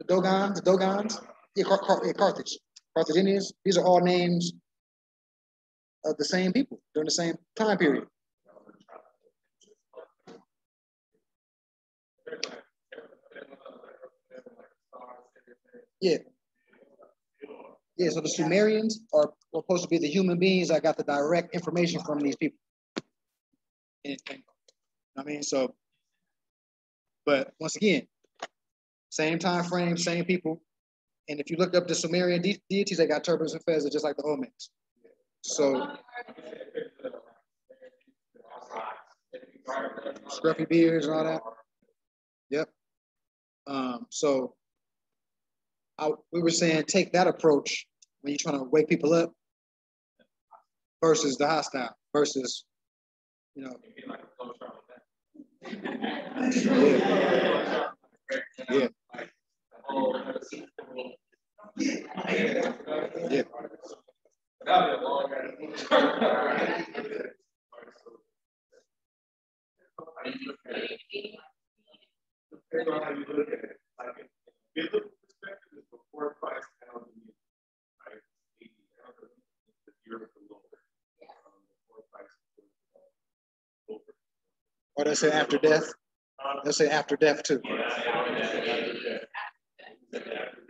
The Dogons. Yeah, Carthage. Carthaginians. These are all names of the same people during the same time period. Yeah. Yeah, so the Sumerians are supposed to be the human beings that got the direct information from these people. I mean, so, but once again, same time frame, same people. And if you look up the Sumerian deities, they got turbans and feathers just like the Olmecs. So, scruffy beards and all that. Yep. So we were saying take that approach when you're trying to wake people up versus the hostile, versus, you know. Yeah. Yeah. Depends on how you look at it. Like in biblical perspective, is before Christ and on the year, right? The year of the Lord. Before Christ. Or they say after death. They'll say after death too.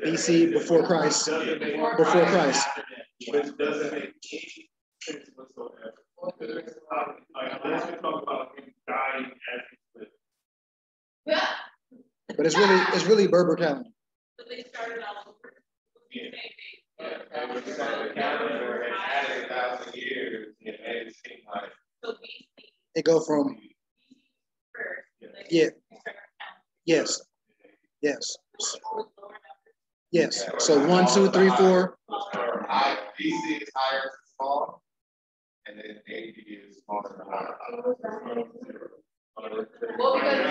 BC, before Christ. Before Christ. Which doesn't make any sense whatsoever. Unless we talk about him dying as he lived. Yeah. But it's really Berber calendar. So they started all over. Yeah. They were starting the calendar and added 1,000 years and made it seem like. So BC. It go from. Yeah. Yes. Yes. Yes. So 1, 2, 3, 4. BC is higher than small, and then AD is smaller than higher.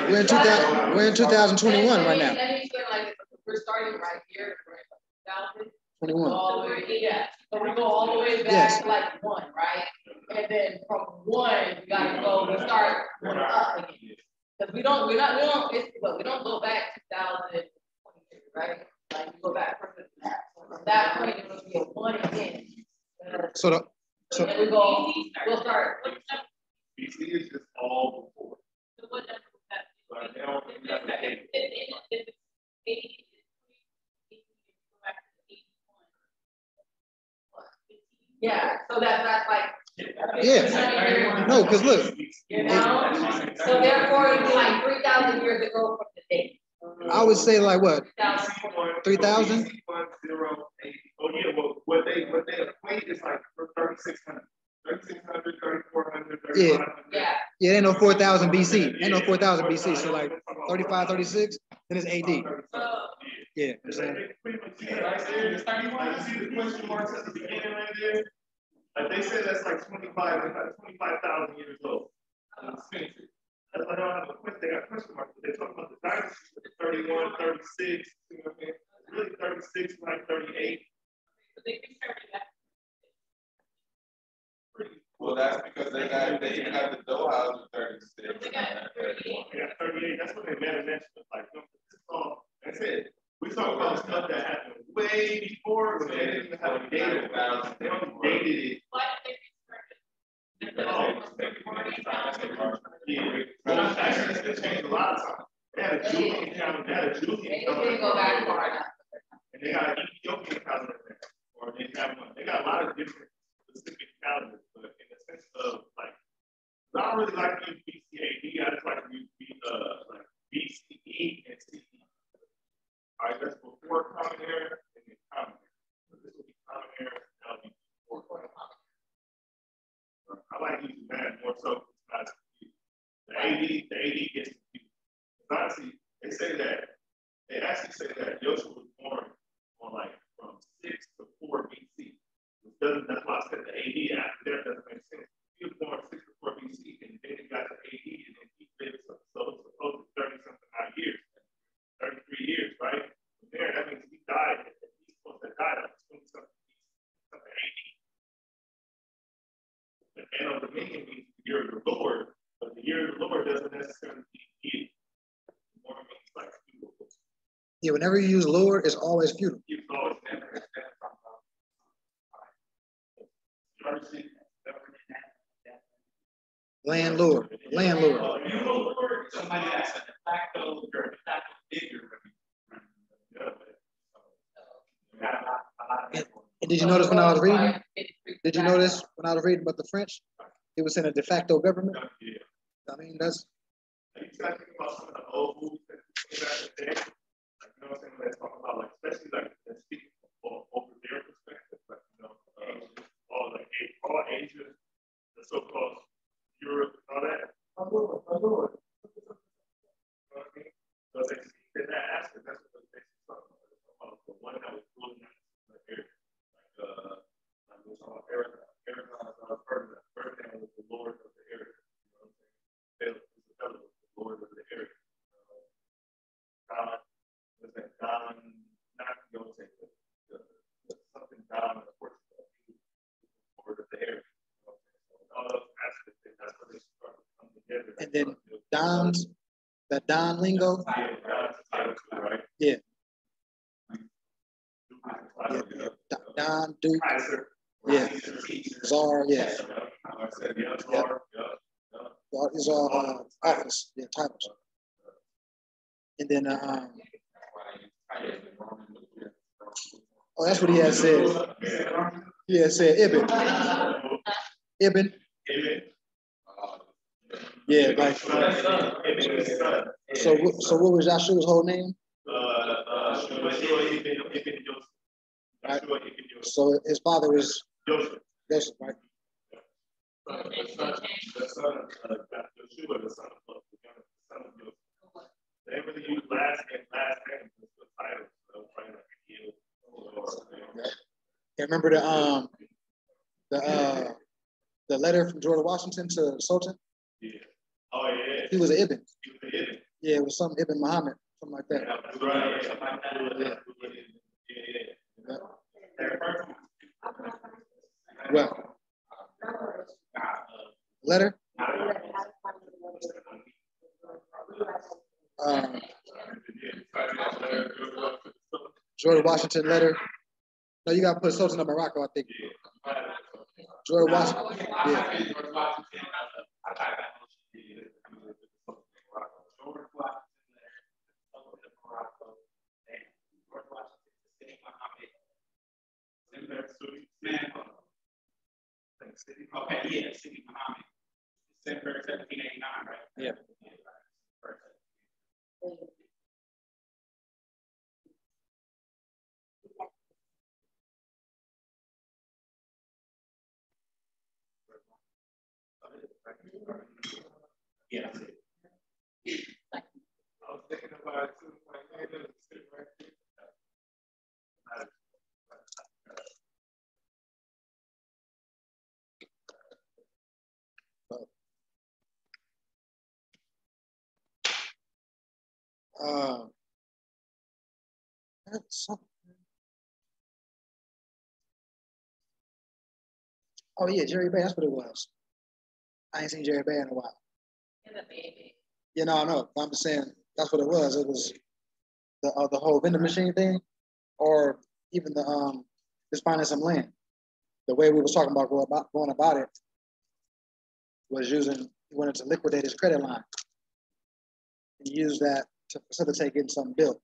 We're in 2021 right now. We're starting right here. 21. All the way, yeah. So we go all the way back Yes. to like 1, right? And then from 1, we gotta go. We start going up again. Because we don't go back 2022, right? Like we go back from that point, it's gonna be a 1 again. So then we'll start. BC is just all before. So what number was that? But they don't have the 8. Yeah, so that's like. yeah. No, because look. You know? So therefore, it'd be like 3,000 years ago from the date. I would say like what? 3,000? Oh yeah, well what they equate is like 3,600. 3,600, 3,400, 3,500. Yeah. Yeah, ain't no 4,000 BC. Ain't no 4,000 BC. So like 35, 36, then it's AD. Yeah, I'm saying. Pretty much, yeah, right there. You see the question marks at the beginning right there? Like they say that's like 25,000 years old. That's why I don't have a question. They got question marks, but they talk about the dynasty, 31, 36, you know what I mean? Really 36, like 38. Well, that's because they even have the dough house with 36. They got 38. That's what they mentioned. Like, that's it. We talk about stuff that happened way before when they didn't even have a date. They only dated it. Yeah, actually, it's changed a lot of times. They had a Julian calendar. They had a Julian calendar. They didn't go back far enough. And they got an Ethiopian calendar there. Or they have one. They got a lot of different specific calendars, but in the sense of like, I don't really like to use BCAD. I just like to use like BCE and CE. All right, that's before common era and then common era. So this will be common era, and that'll be before common era. I like using that more so. The AD gets confused. Honestly, they actually say that Joshua was born on like from 6 to 4 BC. That's why I said the AD after that doesn't make sense. He was born 6 to 4 BC, and then he got to AD, and then he lived so it's supposed to 30-something odd years, 33 years, right? From there, that means he died. He's supposed to die at 20-something AD. The end of dominion means the year of the Lord, but the year of the Lord doesn't necessarily mean year. More means like feudal. Yeah, whenever you use Lord, it's always feudal. It's always never. Landlord. Somebody that's a de facto figure. And did you notice when I was reading? Did you notice when I was reading about the French? It was in a de facto government. I mean, that's. You try to think about some of the old movies that came back in the day, like, you know what I'm saying? Let's talk about, like, especially like let's speak over their perspective, like, you know, all like all Asia, the so-called Europe, and all that. You know what I mean? So they see in that aspect, that's what they talking about. The one that was ruling that area, like we're talking about Arizona. Ferdinand was the lord of the area. You know what I'm saying? Philip was the lord of the area. Don, not the old thing, something Don in Portugal. He was the lord of the area. You know what I'm saying? So all those aspects, that's where they start to come together. And then Don's, that Don lingo. Yeah, Don's title too, right? Yeah. Yeah. Don, Duke. Kaiser. Yeah. Czar, yeah. These are office, yeah, titles. And then, oh, that's what he had said. He had said Ibn. Ibn. Yeah, like. So what was Yahshua's whole name? Right. So his father was Joseph, right? The son of Yeshua, the son of Joseph. They really use last name as the title. So probably like Yeah, remember the letter from George Washington to the Sultan? Yeah. Oh yeah. He was an Ibn. He was an Ibn. Yeah, it was some Ibn Muhammad, something like that. Yeah. Well, letter? George Washington letter. No, you got to put Sultan of Morocco, I think. George Washington. Yeah. Okay, yeah, City Muhammad. December 1789, right? Yeah. Yeah. I was thinking about it too. Like, right there. Oh yeah, Jerry Bay, that's what it was. I ain't seen Jerry Bay in a while. You know, I know. I'm just saying that's what it was. It was the whole vending machine thing, or even the just finding some land. The way we was talking about going about it was he wanted to liquidate his credit line and use that to facilitate getting something built.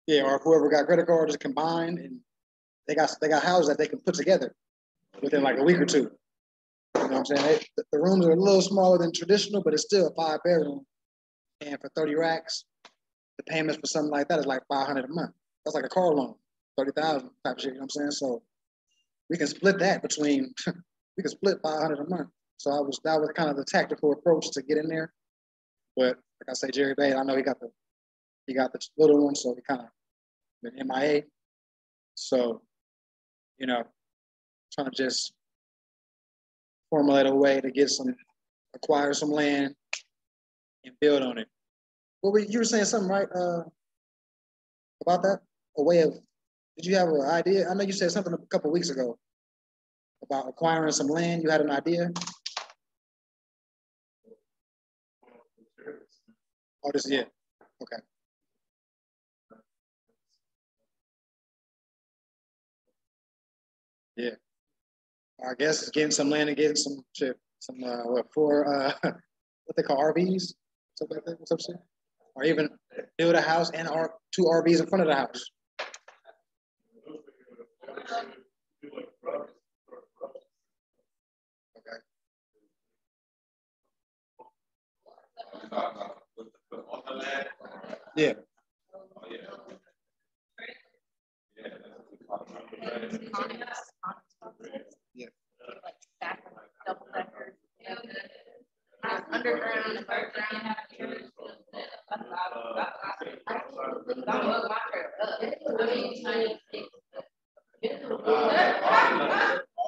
Yeah, or if whoever got credit cards combined and they got houses that they can put together within like a week or two. You know what I'm saying? The rooms are a little smaller than traditional, but it's still a 5-bedroom. And for 30 racks, the payments for something like that is like $500 a month. That's like a car loan, 30,000 type shit. You know what I'm saying? So we can split that between. We can split $500 a month. So that was kind of the tactical approach to get in there. But like I say, Jerry Bay, I know he got the little one, so he kind of been MIA. So, you know, trying to just formulate a way to acquire some land and build on it. You were saying something, right, about that? Did you have an idea? I know you said something a couple of weeks ago about acquiring some land. You had an idea? Oh, this is it. Okay. Yeah. I guess it's getting some land and getting some what they call RVs, something like that, some shit. Or even build a house and 2 RVs in front of the house. Yeah. Yeah. Underground, underground.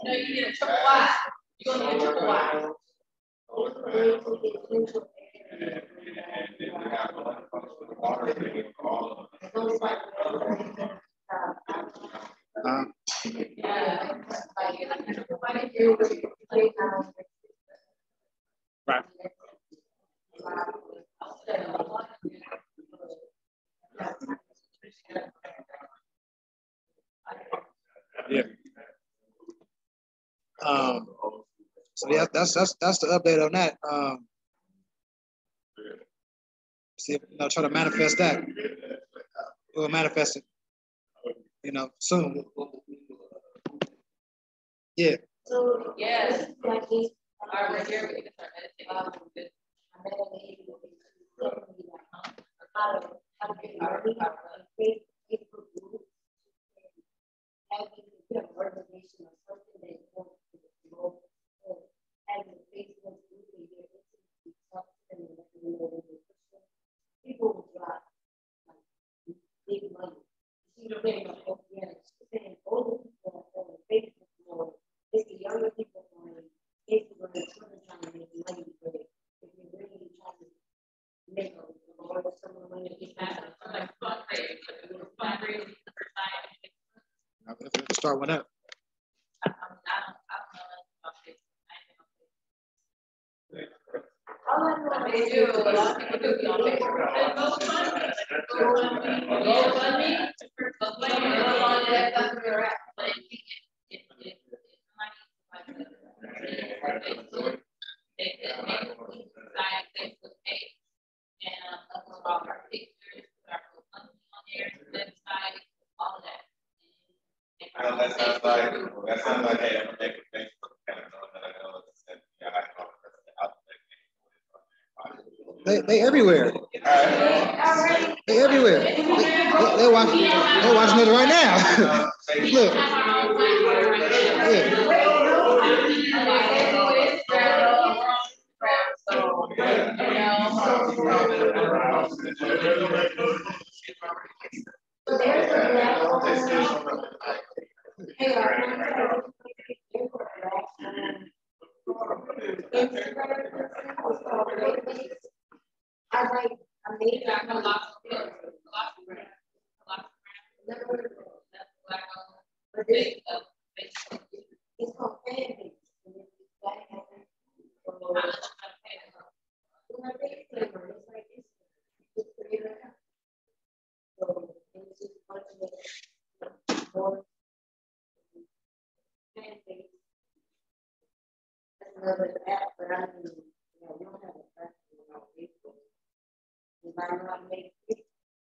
No, you get a triple wide. You're gonna get a triple wide. Right. Yeah. So yeah, that's the update on that. See if try to manifest that. We'll manifest it, soon. Yeah. So, Yes. like these, All right, right here, we can start meditating. I met a lady who was telling me like, how to get married, Facebook groups, having an organization or something that wants to promote, having a Facebook group and get into something and people will drop like big money. She's saying, she's saying older people on the Facebook board, it's the younger people on Facebook trying to make money, but if you're really trying to make a lot of some money, it's like fundraising for time. Start with that. I don't know about this. All I know They is do, a lot of people do be on Facebook. That's where they're at. But if Facebook page and upload all our pictures, our money on there, website, all of that. That sounds like hey, I'm gonna make a Facebook account that I know it's They everywhere. They everywhere. They're watching it right now. Look.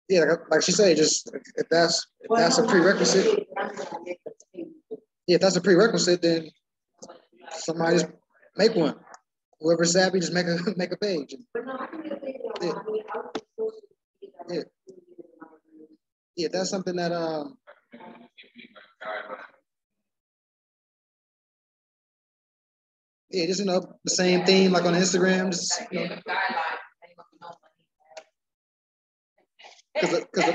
Yeah, like she said, just if that's a prerequisite. Yeah, if that's a prerequisite, then somebody just make one. Whoever's savvy, just make a page. Yeah. Yeah. Yeah, that's something that yeah, just the same theme like on Instagram, just because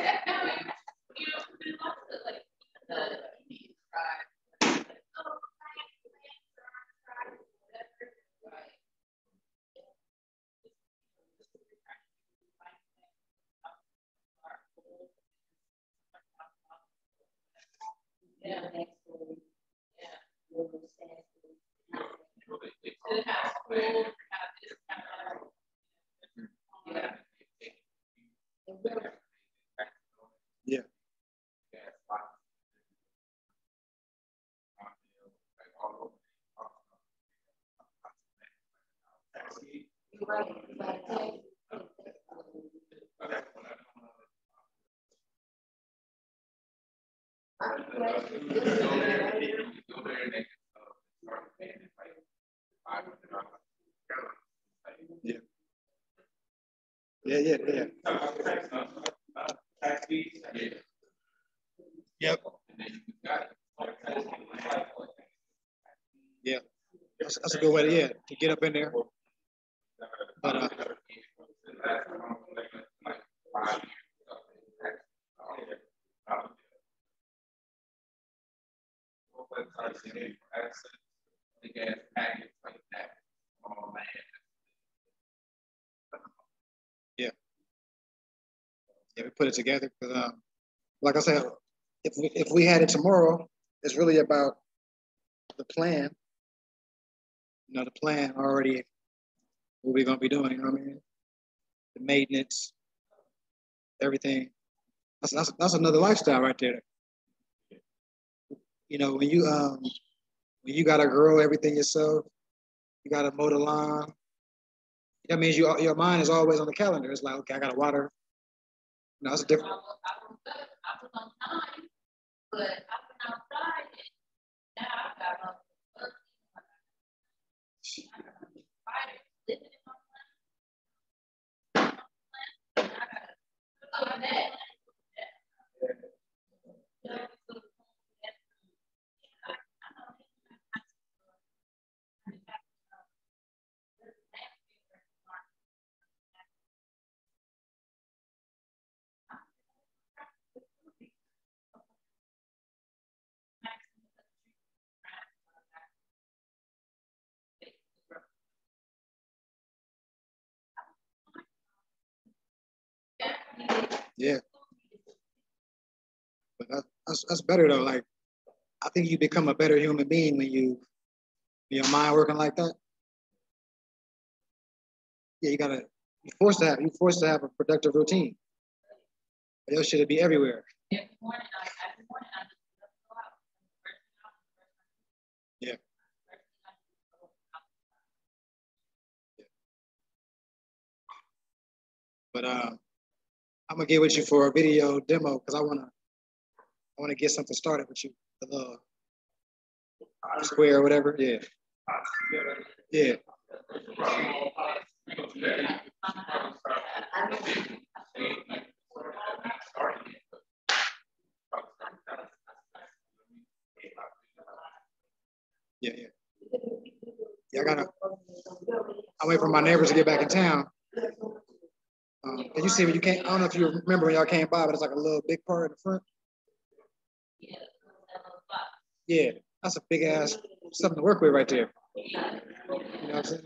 yeah. Yeah. Yep. Yeah. That's a good way to get up in there. But yeah, we put it together because, like I said, if we had it tomorrow, it's really about the plan. You know, the plan already, what we're gonna be doing. You know what I mean? The maintenance, everything. That's another lifestyle right there. You know, when you gotta grow everything yourself, you gotta mow the lawn. That means your mind is always on the calendar. It's like, okay, I gotta water. No, it's different. I was on time, but I went outside and now I got spiders living in my plant. I got that. Yeah. But that's better though. Like, I think you become a better human being when your mind working like that. Yeah, you're forced to have a productive routine. Your shit be everywhere. Every morning I just go out. Yeah. But I'm gonna get with you for a video demo because I wanna get something started with you. The little square or whatever. Yeah. Yeah. Yeah. I wait for my neighbors to get back in town. Can you see when you came? I don't know if you remember when y'all came by, but it's like a little big part in the front. Yeah, that's a big ass something to work with right there. You know what I'm saying?